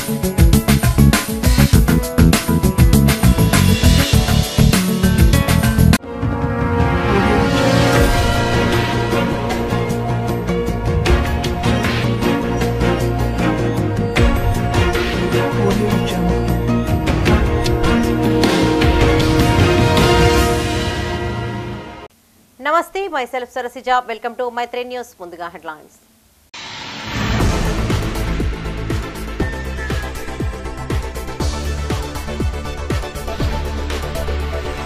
Namaste, myself Sarasija. Welcome to my 3 News. Munduga headlines.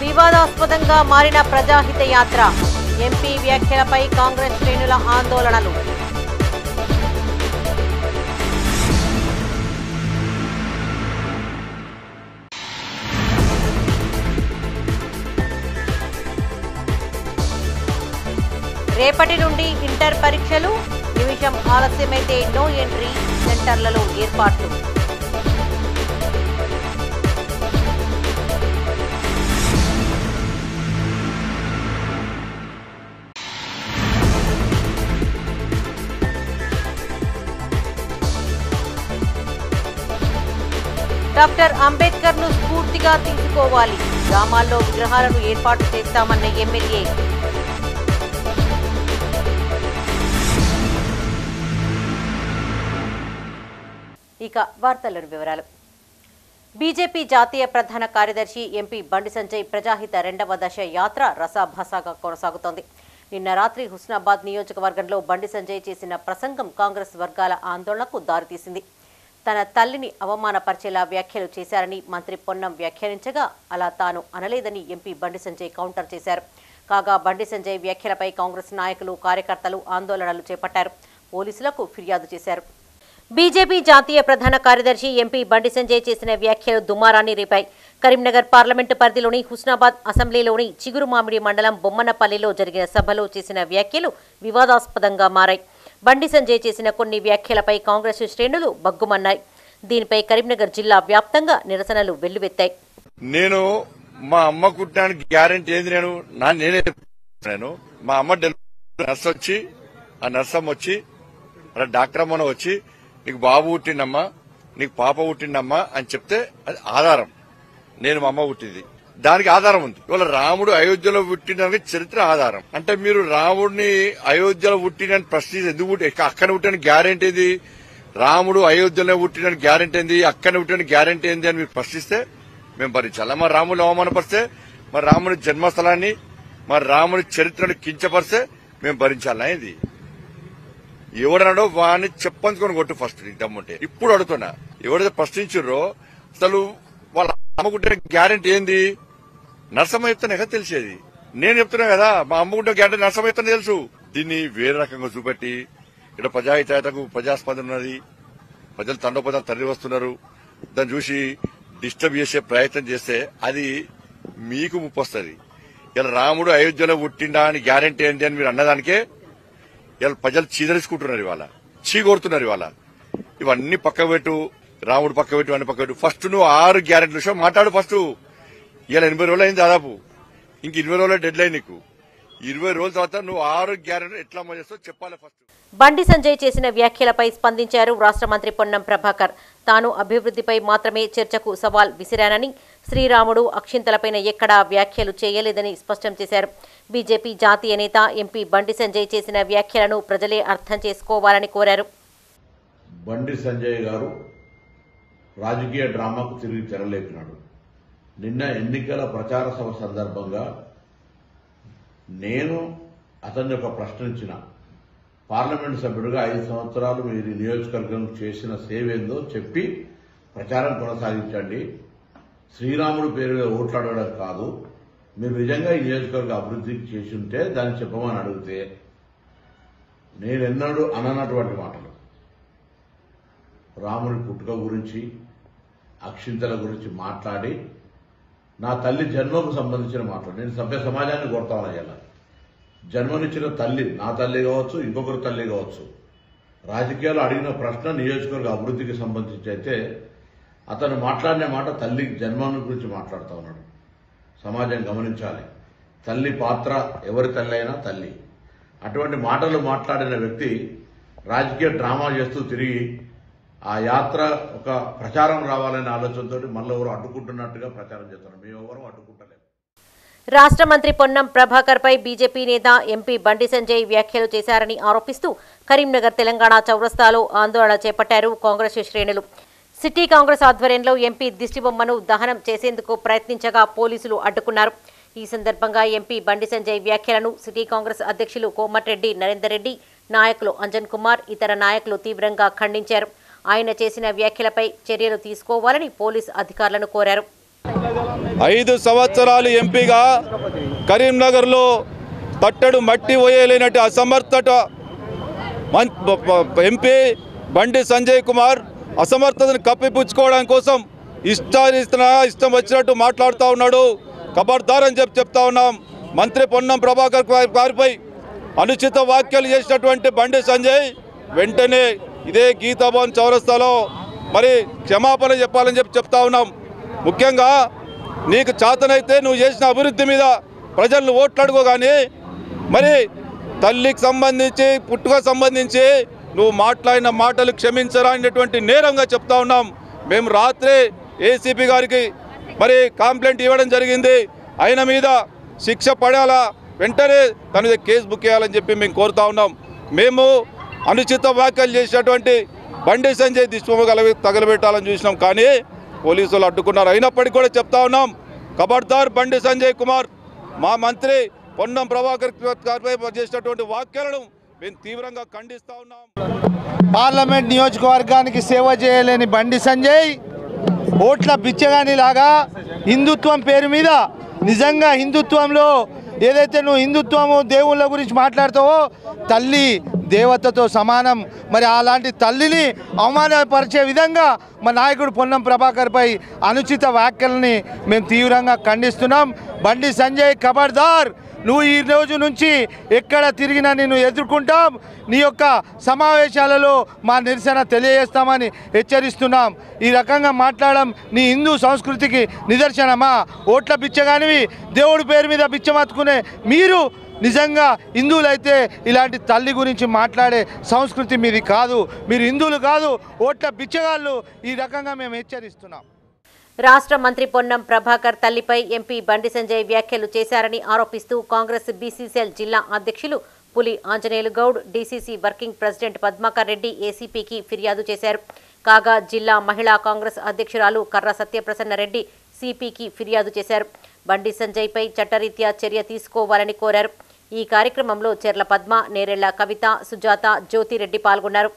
వివాదాస్పదంగా మారిన ప్రజాహిత యాత్ర ఎంపీ వ్యాఖ్యలపై కాంగ్రెస్ శ్రేణుల ఆందోళనలు. రేపటి నుండి ఇంటర్ పరీక్షలు, నిమిషం ఆలస్యమైతే నో ఎంట్రీ, సెంటర్లలో ఏర్పాట్లు. డాక్టర్ అంబేద్కర్ ను స్ఫూర్తిగా తీసుకోవాలి, గ్రామాల్లో విగ్రహాలను ఏర్పాటు చేస్తామన్న ఎమ్మెల్యే. ఇక వార్తల్లోని వివరాలు. బీజేపీ జాతీయ ప్రధాన కార్యదర్శి ఎంపీ బండి సంజయ్ ప్రజాహిత 2వ దశ యాత్ర రసాభాసాగా కొనసాగుతోంది. నిన్న రాత్రి హుస్నాబాద్ నియోజకవర్గంలో బండి సంజయ్ చేసిన ప్రసంగం కాంగ్రెస్ వర్గాల ఆందోళనకు దారితీసింది. తన తల్లిని అవమానపరిచేలా వ్యాఖ్యలు చేశారని మంత్రి పొన్నం వ్యాఖ్యానించగా అలా తాను అనలేదని ఎంపీ బండి సంజయ్ కౌంటర్ చేశారు. కాగా బండి సంజయ్ వ్యాఖ్యలపై కాంగ్రెస్ నాయకులు, కార్యకర్తలు ఆందోళనలు చేపట్టారు. పోలీసులకు ఫిర్యాదు చేశారు. బీజేపీ జాతీయ ప్రధాన కార్యదర్శి ఎంపీ బండి సంజయ్ చేసిన వ్యాఖ్యలు దుమారాన్ని రేపాయి. కరీంనగర్ పార్లమెంటు పరిధిలోని హుస్నాబాద్ అసెంబ్లీలోని చిగురుమామిడి మండలం బొమ్మనపల్లిలో జరిగిన సభలో చేసిన వ్యాఖ్యలు వివాదాస్పదంగా మారాయి. బండి సంజయ్ చేసిన కొన్ని వ్యాఖ్యలపై కాంగ్రెస్ శ్రేణులు బగ్గుమన్నాయి. దీనిపై కరీంనగర్ జిల్లా వ్యాప్తంగా నిరసనలు వెల్లువెత్తాయి. నేను మా అమ్మ కుట్టడానికి గ్యారెంటీ ఏంది? నేను మా అమ్మ నర్స్ వచ్చి, ఆ నర్సమ్మ వచ్చి, డాక్టర్ అమ్మన వచ్చి, నీకు బాబు పుట్టిండమ్మా, నీకు పాప పుట్టిండమ్మా అని చెప్తే అది ఆధారం. నేను మా అమ్మ పుట్టింది, దానికి ఆధారం ఉంది. ఇవాళ రాముడు అయోధ్యలో పుట్టినడానికి చరిత్ర ఆధారం. అంటే మీరు రాముడిని అయోధ్యలో పుట్టినని ప్రశ్నించి ఎందుకు అక్కడ పుట్టిన గ్యారెంటీ ఏంది? రాముడు అయోధ్యలో పుట్టిన గ్యారెంటీ ఏంది? అక్కడ పుట్టిన గ్యారెంటీ ఏంది అని మీరు ప్రశ్నిస్తే మేము భరించాలి. మరి రాముడు అవమానపరిస్తే, మరి రాముడి జన్మస్థలాన్ని, మరి రాముడి చరిత్రను కించపరిస్తే మేము భరించాలనా? ఇది ఎవడన్నాడో వాడిని చెప్పంచుకొని కొట్టు ఫస్ట్, దమ్ముంటే. ఇప్పుడు అడుగుతున్నా, ఎవరైతే ప్రశ్నించారో అసలు వాళ్ళ అమ్మకుంటే గ్యారెంటీ ఏంది? నర్సమ్మ చెప్తానే కదా తెలిసేది. నేను చెప్తున్నా కదా, మా అమ్మకుంటే గ్యారెంటీ నర్సమ్మ చెప్తానే తెలుసు. దీన్ని వేరే రకంగా చూపెట్టి ఇక్కడ ప్రజాహితకు ప్రజాస్పందన ఉన్నది, ప్రజలు తండోపదాలు తరలి వస్తున్నారు, దాన్ని చూసి డిస్టర్బ్ చేసే ప్రయత్నం చేస్తే అది మీకు ముప్పు వస్తుంది. ఇలా రాముడు అయోధ్యలో పుట్టిండా అని గ్యారెంటీ ఏంటి అని మీరు అన్నదానికే ఇలా ప్రజలు చీదరించుకుంటున్నారు, ఇవాళ చీకొడుతున్నారు. ఇవాళ ఇవన్నీ పక్క పెట్టు, రాముడు పక్క పెట్టు, అన్ని పక్క పెట్టు. ఫస్ట్ నువ్వు 6 గ్యారెంటీల విషయం మాట్లాడు. ఫస్ట్ ఇలా 80 రోజులు అయింది దాదాపు, ఇంక 20 రోజుల డెడ్ లైన్ నీకు. 20 రోజుల తర్వాత నువ్వు 6 గ్యారెంటీ ఎట్లా అమలు చేస్తావు చెప్పాలి ఫస్ట్. బండి సంజయ్ చేసిన వ్యాఖ్యలపై స్పందించారు రాష్ట్ర మంత్రి పొన్నం ప్రభాకర్. తాను అభివృద్ధిపై మాత్రమే చర్చకు సవాల్ విసిరానని, శ్రీరాముడు అక్షింతలపైన ఎక్కడా వ్యాఖ్యలు చేయలేదని స్పష్టం చేశారు. బీజేపీ జాతీయ నేత ఎంపీ బండి సంజయ్ చేసిన వ్యాఖ్యలను ప్రజలే అర్థం చేసుకోవాలని కోరారు. బండి సంజయ్ గారు రాజకీయ డ్రామాకు తిరిగి తెరలేపినాడు. నిన్న ఎన్నికల ప్రచార సభ సందర్భంగా నేను అతన్ని ఒక ప్రశ్నించిన, పార్లమెంటు సభ్యుడిగా 5 సంవత్సరాలు మీరు నియోజకవర్గం చేసిన సేవేందో చెప్పి ప్రచారం కొనసాగించండి. శ్రీరాముడు పేరు మీద ఓట్లాడడం కాదు, మీరు నిజంగా ఈ నియోజకవర్గ అభివృద్ధికి చేసి ఉంటే దాన్ని చెప్పమని అడిగితే నేనెన్నడూ అననటువంటి మాటలు, రాముడి పుట్టుక గురించి, అక్షింతల గురించి మాట్లాడి నా తల్లి జన్మకు సంబంధించిన మాటలు నేను సభ్య సమాజాన్ని కొడతాను. ఇలా జన్మనిచ్చిన తల్లి, నా తల్లి కావచ్చు, ఇంకొకరి తల్లి కావచ్చు, రాజకీయాలు అడిగిన ప్రశ్న నియోజకవర్గ అభివృద్ధికి సంబంధించి అయితే అతను మాట్లాడిన మాట తల్లి జన్మను గురించి మాట్లాడుతూ ఉన్నాడు. సమాజం గమనించాలి, తల్లి పాత్ర ఎవరి తల్లి అయినా తల్లి. అటువంటి మాటలు మాట్లాడిన వ్యక్తి రాజకీయ డ్రామా చేస్తూ తిరిగి ఆ యాత్ర ఒక ప్రచారం రావాలనే ఆలోచనతో మళ్ళీ ఎవరు అడ్డుకుంటున్నట్టుగా ప్రచారం చేస్తున్నారు. మేము ఎవరు అడ్డుకుంటలేము. రాష్ట్ర మంత్రి పొన్నం ప్రభాకర్ పై బీజేపీ నేత ఎంపీ బండి సంజయ్ వ్యాఖ్యలు చేశారని ఆరోపిస్తూ కరీంనగర్ తెలంగాణ చౌరస్తాలో ఆందోళన చేపట్టారు కాంగ్రెస్ శ్రేణులు. సిటీ కాంగ్రెస్ ఆధ్వర్యంలో ఎంపీ దిష్టిబొమ్మను దహనం చేసేందుకు ప్రయత్నించగా పోలీసులు అడ్డుకున్నారు. ఈ సందర్భంగా ఎంపీ బండి సంజయ్ వ్యాఖ్యలను సిటీ కాంగ్రెస్ అధ్యక్షులు కోమటిరెడ్డి నరేందర్ రెడ్డి, నాయకులు అంజన్ కుమార్, ఇతర నాయకులు తీవ్రంగా ఖండించారు. ఆయన చేసిన వ్యాఖ్యలపై చర్యలు తీసుకోవాలని పోలీసు అధికారులను కోరారు. 5 సంవత్సరాలు ఎంపీగా కరీంనగర్లో తట్టడు మట్టి పోయలేనట్టు అసమర్థత ఎంపీ బండి సంజయ్ కుమార్ అసమర్థతను కప్పిపుచ్చుకోవడం కోసం ఇష్టం వచ్చినట్టు మాట్లాడుతూ ఉన్నాడు. ఖబర్దార్ అని చెప్తా ఉన్నాం. మంత్రి పొన్నం ప్రభాకర్ గారిపై అనుచిత వ్యాఖ్యలు చేసినటువంటి బండి సంజయ్ వెంటనే ఇదే గీతాభవన్ చౌరస్తాలో మరి క్షమాపణ చెప్పాలని చెప్తా ఉన్నాం. ముఖ్యంగా నీకు చేతనైతే నువ్వు చేసిన అభివృద్ధి మీద ప్రజలను ఓట్లాడుకో, కానీ మరి తల్లికి సంబంధించి పుట్టుక సంబంధించి నువ్వు మాట్లాడిన మాటలు క్షమించరానటువంటి నేరంగా చెప్తా ఉన్నాం. మేము రాత్రి ఏసీపీ గారికి మరి కంప్లైంట్ ఇవ్వడం జరిగింది. ఆయన మీద శిక్ష పడాలా, వెంటనే తన మీద కేసు బుక్ చేయాలని చెప్పి మేము కోరుతా ఉన్నాం. మేము అనుచిత వ్యాఖ్యలు చేసినటువంటి బండి సంజయ్ దిష్టిబొమ్మ తగలబెట్టాలని చూసినాం, కానీ పోలీసులు అడ్డుకున్నారు. అయినప్పటికీ కూడా చెప్తా ఉన్నాం, ఖబర్దార్ బండి సంజయ్ కుమార్, మా మంత్రి పొన్నం ప్రభాకర్ గారిపై చేసినటువంటి వ్యాఖ్యలను మేము తీవ్రంగా ఖండిస్తా ఉన్నాం. పార్లమెంట్ నియోజకవర్గానికి సేవ చేయలేని బండి సంజయ్ ఓట్ల బిచ్చగాని లాగా హిందుత్వం పేరు మీద నిజంగా హిందుత్వంలో ఏదైతే నువ్వు హిందుత్వము దేవుళ్ళ గురించి మాట్లాడతావో తల్లి దేవతతో సమానం. మరి అలాంటి తల్లిని అవమానపరిచే విధంగా మా నాయకుడు పొన్నం ప్రభాకర్పై అనుచిత వ్యాఖ్యలని మేము తీవ్రంగా ఖండిస్తున్నాం. బండి సంజయ్ ఖబర్దార్, నువ్వు ఈ రోజు నుంచి ఎక్కడ తిరిగినా నిన్ను ఎదుర్కొంటాం. నీ యొక్క సమావేశాలలో మా నిరసన తెలియజేస్తామని హెచ్చరిస్తున్నాం. ఈ రకంగా మాట్లాడడం నీ హిందూ సంస్కృతికి నిదర్శనమా? ఓట్ల బిచ్చగానివి, దేవుడి పేరు మీద బిచ్చమత్తుకునే మీరు నిజంగా హిందువులైతే ఇలాంటి తల్లి గురించి మాట్లాడే సంస్కృతి మీది కాదు. మీరు హిందువులు కాదు, ఓట్ల బిచ్చగాళ్ళు. ఈ రకంగా మేము హెచ్చరిస్తున్నాం. రాష్ట్ర మంత్రి పొన్నం ప్రభాకర్ తల్లిపై ఎంపీ బండి సంజయ్ వ్యాఖ్యలు చేశారని ఆరోపిస్తూ కాంగ్రెస్ బీసీసీఎల్ జిల్లా అధ్యక్షులు Puli Anjaneyulu Goud, DCC working president Padmakar Reddy ఏసీపీకి ఫిర్యాదు చేశారు. కాగా జిల్లా మహిళా కాంగ్రెస్ అధ్యక్షురాలు కర్ర సత్యప్రసన్న రెడ్డి సిపికి ఫిర్యాదు చేశారు. బండి సంజయ్పై చట్టరీత్యా చర్య తీసుకోవాలని కోరారు. ఈ కార్యక్రమంలో చెర్ల పద్మ, నేరెళ్ల కవిత, సుజాత, జ్యోతిరెడ్డి పాల్గొన్నారు.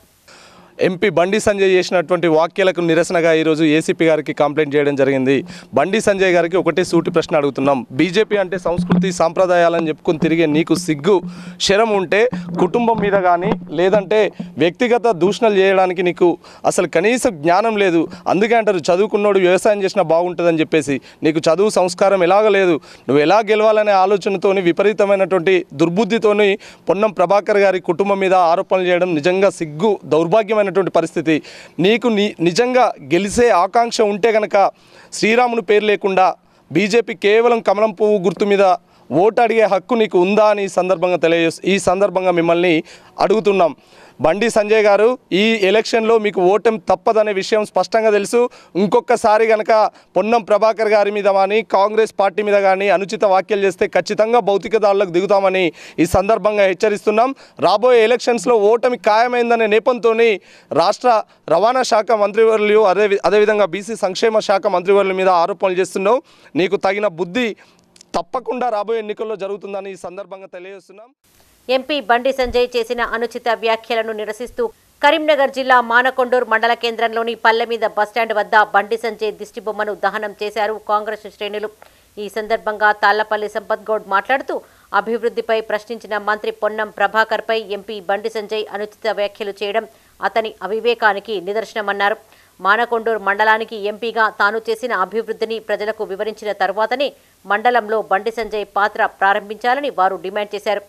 ఎంపీ బండి సంజయ్ చేసినటువంటి వ్యాఖ్యలకు నిరసనగా ఈరోజు ఏసీపీ గారికి కంప్లైంట్ చేయడం జరిగింది. బండి సంజయ్ గారికి ఒకటే సూటి ప్రశ్న అడుగుతున్నాం. బీజేపీ అంటే సంస్కృతి సాంప్రదాయాలని చెప్పుకొని తిరిగే నీకు సిగ్గు శరం ఉంటే కుటుంబం మీద కానీ లేదంటే వ్యక్తిగత దూషణలు చేయడానికి నీకు అసలు కనీస జ్ఞానం లేదు. అందుకే అంటారు చదువుకున్నోడు వ్యవసాయం చేసినా బాగుంటుందని చెప్పేసి. నీకు చదువు సంస్కారం ఎలాగ లేదు. నువ్వు ఎలా గెలవాలనే ఆలోచనతోని విపరీతమైనటువంటి దుర్బుద్ధితోని పొన్నం ప్రభాకర్ గారి కుటుంబం మీద ఆరోపణలు చేయడం నిజంగా సిగ్గు, దౌర్భాగ్యమైన పరిస్థితి. నీకు నిజంగా గెలిచే ఆకాంక్ష ఉంటే గనక శ్రీరాముని పేరు లేకుండా బీజేపీ కేవలం కమలం పువ్వు గుర్తు మీద ఓటు అడిగే హక్కు నీకు ఉందా అని ఈ సందర్భంగా మిమ్మల్ని అడుగుతున్నాం. బండి సంజయ్ గారు, ఈ ఎలక్షన్లో మీకు ఓటమి తప్పదనే విషయం స్పష్టంగా తెలుసు. ఇంకొకసారి కనుక పొన్నం ప్రభాకర్ గారి మీద కానీ కాంగ్రెస్ పార్టీ మీద కానీ అనుచిత వ్యాఖ్యలు చేస్తే ఖచ్చితంగా భౌతిక దాడులకు దిగుతామని ఈ సందర్భంగా హెచ్చరిస్తున్నాం. రాబోయే ఎలక్షన్స్లో ఓటమి ఖాయమైందనే నేపంతో రాష్ట్ర రవాణా శాఖ మంత్రివర్యులు అదేవిధంగా బీసీ సంక్షేమ శాఖ మంత్రివర్యుల మీద ఆరోపణలు చేస్తున్నావు. నీకు తగిన బుద్ధి తప్పకుండా రాబోయే ఎన్నికల్లో జరుగుతుందని ఈ సందర్భంగా తెలియజేస్తున్నాం. ఎంపీ బండి సంజయ్ చేసిన అనుచిత వ్యాఖ్యలను నిరసిస్తూ కరీంనగర్ జిల్లా మానకొండూరు మండల కేంద్రంలోని పల్లెమీద బస్టాండ్ వద్ద బండి సంజయ్ దిష్టిబొమ్మను దహనం చేశారు కాంగ్రెస్ శ్రేణులు. ఈ సందర్భంగా తాళ్లపల్లి సంపత్ గౌడ్ మాట్లాడుతూ అభివృద్ధిపై ప్రశ్నించిన మంత్రి పొన్నం ప్రభాకర్పై ఎంపీ బండి సంజయ్ అనుచిత వ్యాఖ్యలు చేయడం అతని అవివేకానికి నిదర్శనమన్నారు. మానకొండూరు మండలానికి ఎంపీగా తాను చేసిన అభివృద్ధిని ప్రజలకు వివరించిన తర్వాతనే మండలంలో బండి సంజయ్ పాత్ర ప్రారంభించాలని వారు డిమాండ్ చేశారు.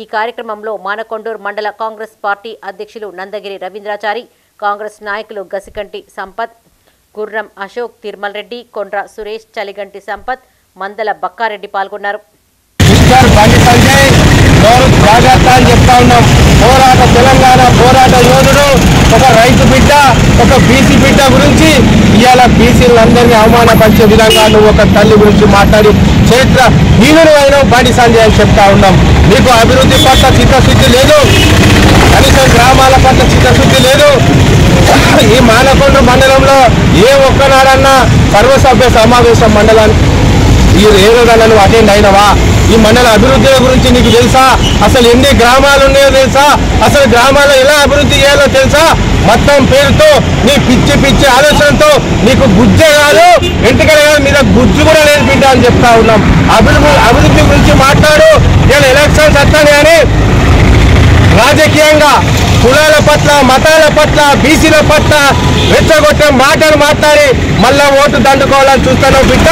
ఈ కార్యక్రమంలో మానకొండూరు మండల కాంగ్రెస్ పార్టీ అధ్యక్షులు నందగిరి రవీంద్రాచారి, కాంగ్రెస్ నాయకులు గసికంటి సంపత్, గుర్రం అశోక్, తిరుమల్ రెడ్డి, కొండ్ర సురేష్, చలిగంటి సంపత్, మందల బక్కారెడ్డి పాల్గొన్నారు. తెలంగాణ పోరాట యోధుడు ఒక రైతు బిడ్డ, ఒక బీసీ బిడ్డ గురించి ఇవాళ బీసీలందరినీ అవమానపరిచే విధంగా నువ్వు ఒక తల్లి గురించి మాట్లాడి చరిత్ర హీనుడు అయిన బండి సంజయ్ అని చెప్తా ఉన్నాం. నీకు అభివృద్ధి పట్ల చిత్తశుద్ధి లేదు, కనీసం గ్రామాల పట్ల చిత్తశుద్ధి లేదు. ఈ మానకొండ మండలంలో ఏ ఒక్కనాడన్నా సర్వసభ్య సమావేశం మండలాన్ని ఈ ఏదైనా నువ్వు అటెండ్ అయినవా? ఈ మండల అభివృద్ధి గురించి నీకు తెలుసా? అసలు ఎన్ని గ్రామాలు ఉన్నాయో తెలుసా? అసలు గ్రామాల్లో ఎలా అభివృద్ధి చేయాలో తెలుసా? మొత్తం పేరుతో నీ పిచ్చి పిచ్చి ఆలోచనతో నీకు గుజ్జే కాదు, వెంటనే మీద గుజ్జు కూడా నేర్పించా అని చెప్తా ఉన్నాం. అభివృద్ధి గురించి మాట్లాడు. ఇలా ఎలక్షన్స్ వస్తాను కానీ రాజకీయంగా కులాల పట్ల, మతాల పట్ల, బీసీల పట్ల రెచ్చగొట్టే మాటలు మాట్లాడి మళ్ళా ఓటు దండుకోవాలని చూస్తాను బిడ్డ.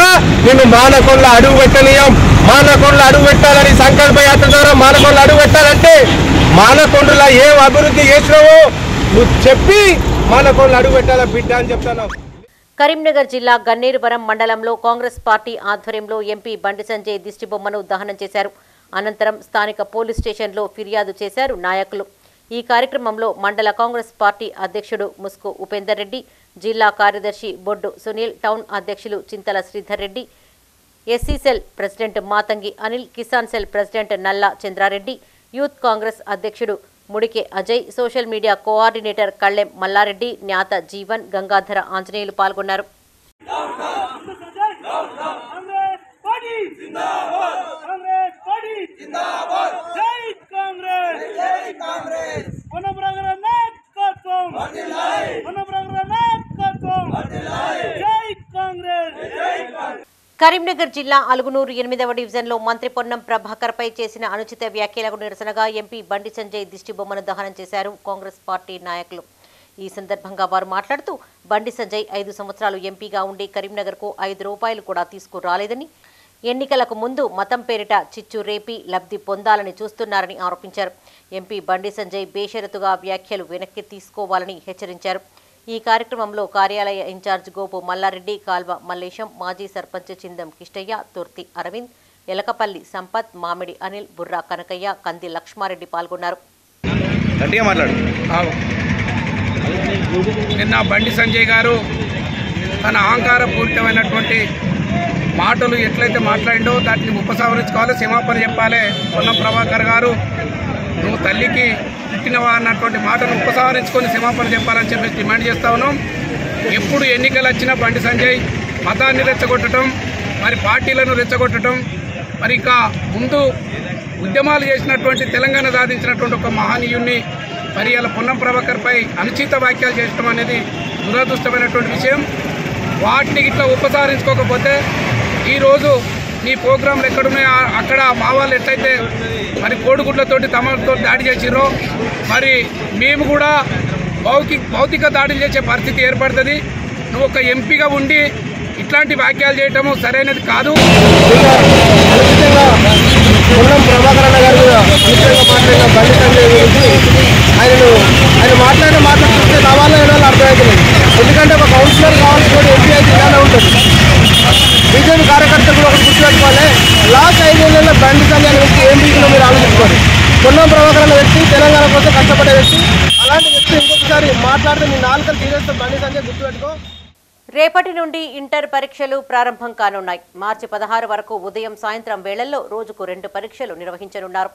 నిన్ను మానకొండలో అడుగు పెట్టనీయం. మానకొండలో అడుగు పెట్టాలని సంకల్ప యాత్ర ద్వారా మానకొండలో అడుగు పెట్టాలంటే మానకొండలో ఏం అభివృద్ధి చేసినావో నువ్వు చెప్పి మానకొండలో అడుగు పెట్టాలా బిడ్డ అని చెప్తాను. కరీంనగర్ జిల్లా గన్నేరువరం మండలంలో కాంగ్రెస్ పార్టీ ఆధ్వర్యంలో ఎంపీ బండి సంజయ్ దిష్టిబొమ్మను దహనం చేశారు. అనంతరం స్థానిక పోలీస్ స్టేషన్లో ఫిర్యాదు చేశారు నాయకులు. ఈ కార్యక్రమంలో మండల కాంగ్రెస్ పార్టీ అధ్యక్షుడు ముస్కు ఉపేందర్ రెడ్డి, జిల్లా కార్యదర్శి బొడ్డు సునీల్, టౌన్ అధ్యక్షులు Chintala Sridhar Reddy, SC cell president Matangi Anil, Kisan cell president Nalla Chandrareddy, youth Congress అధ్యక్షుడు Mudike Ajay, social media coordinator Kallem Mallareddy, Nyata Jeevan, Gangadhara Anjaneyulu పాల్గొన్నారు. కరీంనగర్ జిల్లా అలుగునూరు 8వ డివిజన్లో మంత్రి పొన్నం ప్రభాకర్పై చేసిన అనుచిత వ్యాఖ్యలకు నిరసనగా ఎంపీ బండి సంజయ్ దిష్టిబొమ్మను దహనం చేశారు కాంగ్రెస్ పార్టీ నాయకులు. ఈ సందర్భంగా వారు మాట్లాడుతూ బండి సంజయ్ 5 సంవత్సరాలు ఎంపీగా ఉండి కరీంనగర్కు 5 రూపాయలు కూడా తీసుకురాలేదని, ఎన్నికలకు ముందు మతం పేరిట చిచ్చు రేపి లబ్ధి పొందాలని చూస్తున్నారని ఆరోపించారు. ఎంపీ బండి సంజయ్ బేషరతుగా వ్యాఖ్యలు వెనక్కి తీసుకోవాలని హెచ్చరించారు. ఈ కార్యక్రమంలో కార్యాలయ ఇన్ఛార్జ్ గోపు మల్లారెడ్డి, కాల్వ మల్లేశం, మాజీ సర్పంచ్ చిందం కిష్టయ్య, తుర్తి అరవింద్, ఎలకపల్లి సంపత్, మామిడి అనిల్, బుర్రా కనకయ్య, కంది లక్ష్మారెడ్డి పాల్గొన్నారు. నిన్న బండి సంజయ్ గారు తన అహంకారపూరితమైనటువంటి మాటలు ఎట్లయితే మాట్లాడిండో దాన్ని ఉపసంహరించుకోవాలి, క్షమాపణ చెప్పాలి. పొన్నం ప్రభాకర్ గారు నువ్వు తల్లికి పుట్టినవా అన్నటువంటి మాటను ఉపసంహరించుకొని క్షమాపణ చెప్పాలని చెప్పి డిమాండ్ చేస్తా ఉన్నాం. ఎప్పుడు ఎన్నికలు వచ్చినా బండి సంజయ్ మతాన్ని రెచ్చగొట్టడం, మరి పార్టీలను రెచ్చగొట్టడం, మరి ఇంకా ముందు ఉద్యమాలు చేసినటువంటి తెలంగాణ సాధించినటువంటి ఒక మహనీయుణ్ణి మరి అలా పొన్నం ప్రభాకర్పై అనుచిత వ్యాఖ్యలు చేయడం అనేది దురదృష్టమైనటువంటి విషయం. వాటిని ఇట్లా ఉపసంహరించుకోకపోతే ఈరోజు నీ ప్రోగ్రాంలు ఎక్కడున్నాయో అక్కడ మా వాళ్ళు ఎట్లయితే మరి కోడిగుడ్లతోటి తమతో దాడి చేసిరో మరి మేము కూడా భౌతిక దాడులు చేసే పరిస్థితి ఏర్పడుతుంది. నువ్వు ఒక ఎంపీగా ఉండి ఇట్లాంటి వ్యాఖ్యలు చేయటము సరైనది కాదు. పొన్నం ప్రభాకర్ అన్న గారు మాట్లాడిన బండి సంజయ్ గురించి ఆయన మాట్లాడిన మాటలు చూస్తే కావాలో ఏదో అర్థమవుతుంది. ఎందుకంటే ఒక కౌన్సిలర్ కావాల్సిన ఎంపీ అయితే ఇలానే ఉంటుంది. బీజేపీ కార్యకర్తలు కూడా ఒకటి గుర్తుపెట్టుకోవాలి. లాస్ట్ 5 ఏళ్లలో బండి సంజయ్ అనే వ్యక్తి ఏం బీజీలో మీరు ఆలోచించుకోండి. పొన్నం ప్రభాకర్ అనే వ్యక్తి తెలంగాణ కోసం కష్టపడే వ్యక్తి. అలాంటి వ్యక్తి ఇంకొకసారి మాట్లాడితే మీ నాలుకలు తీరేస్తే బండి సంజయ్ గుర్తుపెట్టుకో. రేపటి నుండి ఇంటర్ పరీక్షలు ప్రారంభం కానున్నాయి. మార్చి 16 వరకు ఉదయం, సాయంత్రం వేళల్లో రోజుకు 2 పరీక్షలు నిర్వహించనున్నారు.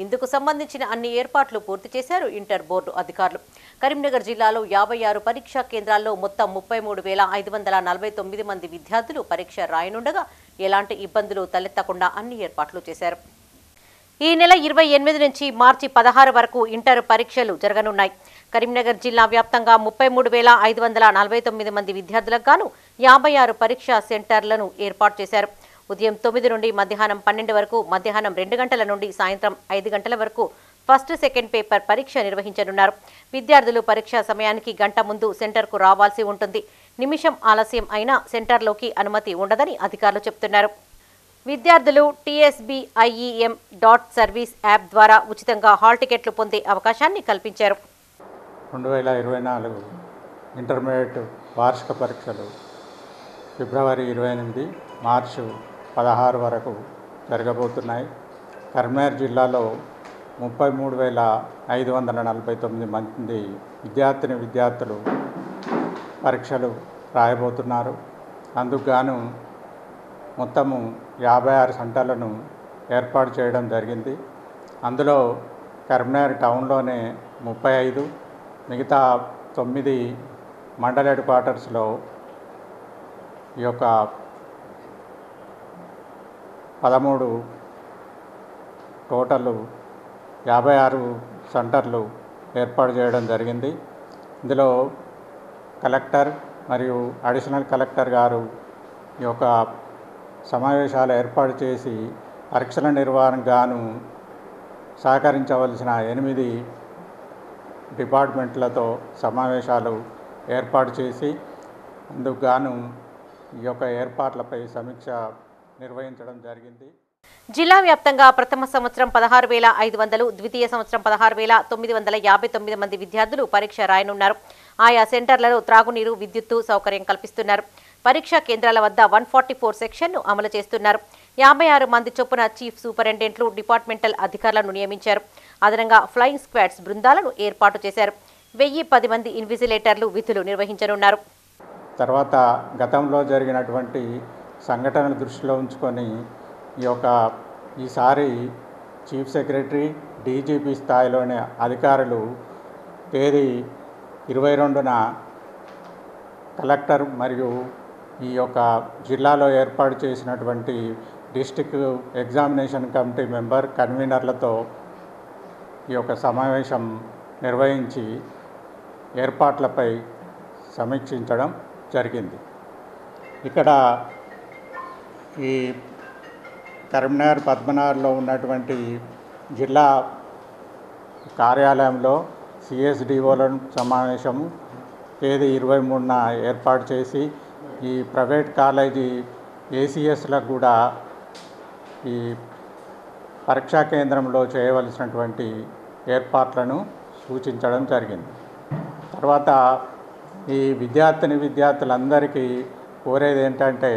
ఇందుకు సంబంధించిన అన్ని ఏర్పాట్లు పూర్తి చేశారు ఇంటర్ బోర్డు అధికారులు. కరీంనగర్ జిల్లాలో 56 పరీక్షా కేంద్రాల్లో మొత్తం 33,549 మంది విద్యార్థులు పరీక్ష రాయనుండగా ఎలాంటి ఇబ్బందులు తలెత్తకుండా అన్ని ఏర్పాట్లు చేశారు. ఈ నెల 28 నుంచి మార్చి 16 వరకు ఇంటర్ పరీక్షలు జరగనున్నాయి. కరీంనగర్ జిల్లా వ్యాప్తంగా 33,549 మంది విద్యార్థులకు గాను 56 పరీక్షా సెంటర్లను ఏర్పాటు చేశారు. ఉదయం 9 నుండి మధ్యాహ్నం 12 వరకు, మధ్యాహ్నం 2 గంటల నుండి సాయంత్రం 5 గంటల వరకు ఫస్ట్, సెకండ్ పేపర్ పరీక్ష నిర్వహించనున్నారు. విద్యార్థులు పరీక్షా సమయానికి గంట ముందు సెంటర్కు రావాల్సి ఉంటుంది. నిమిషం ఆలస్యం అయినా సెంటర్లోకి అనుమతి ఉండదని అధికారులు చెబుతున్నారు. విద్యార్థులు tsbiem.service యాప్ ద్వారా ఉచితంగా హాల్ టికెట్లు పొందే అవకాశాన్ని కల్పించారు. 2024 ఇంటర్మీడియట్ వార్షిక పరీక్షలు ఫిబ్రవరి 28, మార్చి 16 వరకు జరగబోతున్నాయి. కరీంనగర్ జిల్లాలో 33,549 మంది విద్యార్థులు పరీక్షలు రాయబోతున్నారు. అందుకు గాను మొత్తము 56 సెంటర్లను ఏర్పాటు చేయడం జరిగింది. అందులో కరీంనగర్ టౌన్లోనే 35, మిగతా 9 మండల హెడ్ క్వార్టర్స్లో ఈ యొక్క 13 టోటల్ 56 సెంటర్లు ఏర్పాటు చేయడం జరిగింది. ఇందులో కలెక్టర్ మరియు అడిషనల్ కలెక్టర్ గారు ఈ యొక్క సమావేశాలు ఏర్పాటు చేసి పరీక్షల నిర్వహణకు గాను సహకరించవలసిన 8 డిపార్ట్మెంట్లతో సమావేశాలు ఏర్పాటు చేసి అందుకు గాను ఈ యొక్క ఏర్పాట్లపై సమీక్ష నిర్వహించడం జరిగింది. జిల్లా వ్యాప్తంగా ప్రథమ సంవత్సరం 16,500, ద్వితీయ సంవత్సరం 16,959 మంది విద్యార్థులు పరీక్ష రాయనున్నారు. ఆయా సెంటర్లలో త్రాగునీరు, విద్యుత్తు సౌకర్యం కల్పిస్తున్నారు. పరీక్షా కేంద్రాల వద్ద 144 సెక్షన్ను అమలు చేస్తున్నారు. 56 మంది చొప్పున చీఫ్ సూపరింటెండెంట్లు, డిపార్ట్మెంటల్ అధికారులను నియమించారు. అదనంగా ఫ్లయింగ్ స్క్వాడ్స్ బృందాలను ఏర్పాటు చేశారు. 1010 మంది ఇన్విజిలేటర్లు విధులు నిర్వహించనున్నారు. తర్వాత గతంలో జరిగినటువంటి సంఘటనలు దృష్టిలో ఉంచుకొని ఈసారి చీఫ్ సెక్రటరీ, డీజీపీ స్థాయిలోని అధికారులు తేదీ 22న కలెక్టర్ మరియు ఈ యొక్క జిల్లాలో ఏర్పాటు చేసినటువంటి డిస్ట్రిక్ట్ ఎగ్జామినేషన్ కమిటీ మెంబర్ కన్వీనర్లతో ఈ యొక్క సమావేశం నిర్వహించి ఏర్పాట్లపై సమీక్షించడం జరిగింది. ఇక్కడ ఈ కరీంనగర్ పద్మనాభంలో ఉన్నటువంటి జిల్లా కార్యాలయంలో సిఎస్డిఓల సమావేశం తేదీ 23న ఏర్పాటు చేసి ఈ ప్రైవేట్ కాలేజీ ఏసీఎస్లకు కూడా ఈ పరీక్షా కేంద్రంలో చేయవలసినటువంటి ఏర్పాట్లను సూచించడం జరిగింది. తర్వాత ఈ విద్యార్థులందరికీ కోరేది ఏంటంటే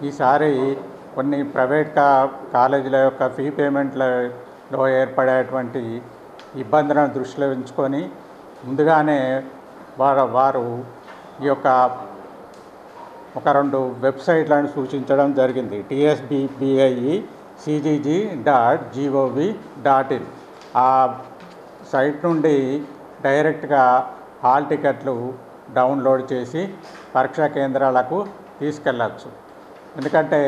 ఈసారి కొన్ని ప్రైవేట్ కాలేజీల యొక్క ఫీ పేమెంట్లలో ఏర్పడేటువంటి ఇబ్బందులను దృష్టిలో ఉంచుకొని ముందుగానే వారు ఈ యొక్క ఒక 2 వెబ్సైట్లను సూచించడం జరిగింది. tsbie.cgg.gov.in ఆ సైట్ నుండి డైరెక్ట్గా హాల్ టికెట్లు డౌన్లోడ్ చేసి పరీక్షా కేంద్రాలకు తీసుకెళ్ళచ్చు. ఎందుకంటే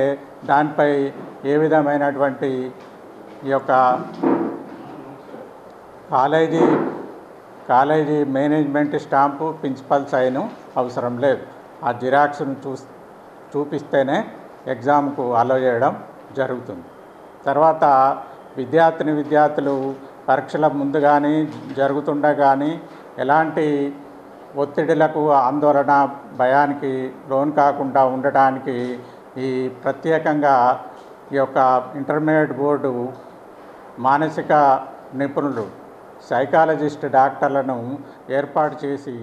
దానిపై ఏ విధమైనటువంటి ఈ యొక్క college management stamp, principal sign అవసరం లేదు. ఆ జిరాక్స్ను చూపిస్తేనే ఎగ్జామ్కు అలో చేయడం జరుగుతుంది. తర్వాత విద్యార్థులు పరీక్షల ముందు కానీ జరుగుతుండగా కానీ ఎలాంటి ఒత్తిడిలకు, ఆందోళన, భయానికి లోన్ కాకుండా ఉండటానికి ఈ ప్రత్యేకంగా ఈ యొక్క ఇంటర్మీడియట్ బోర్డు మానసిక నిపుణులు, సైకాలజిస్ట్ డాక్టర్లను ఏర్పాటు చేసి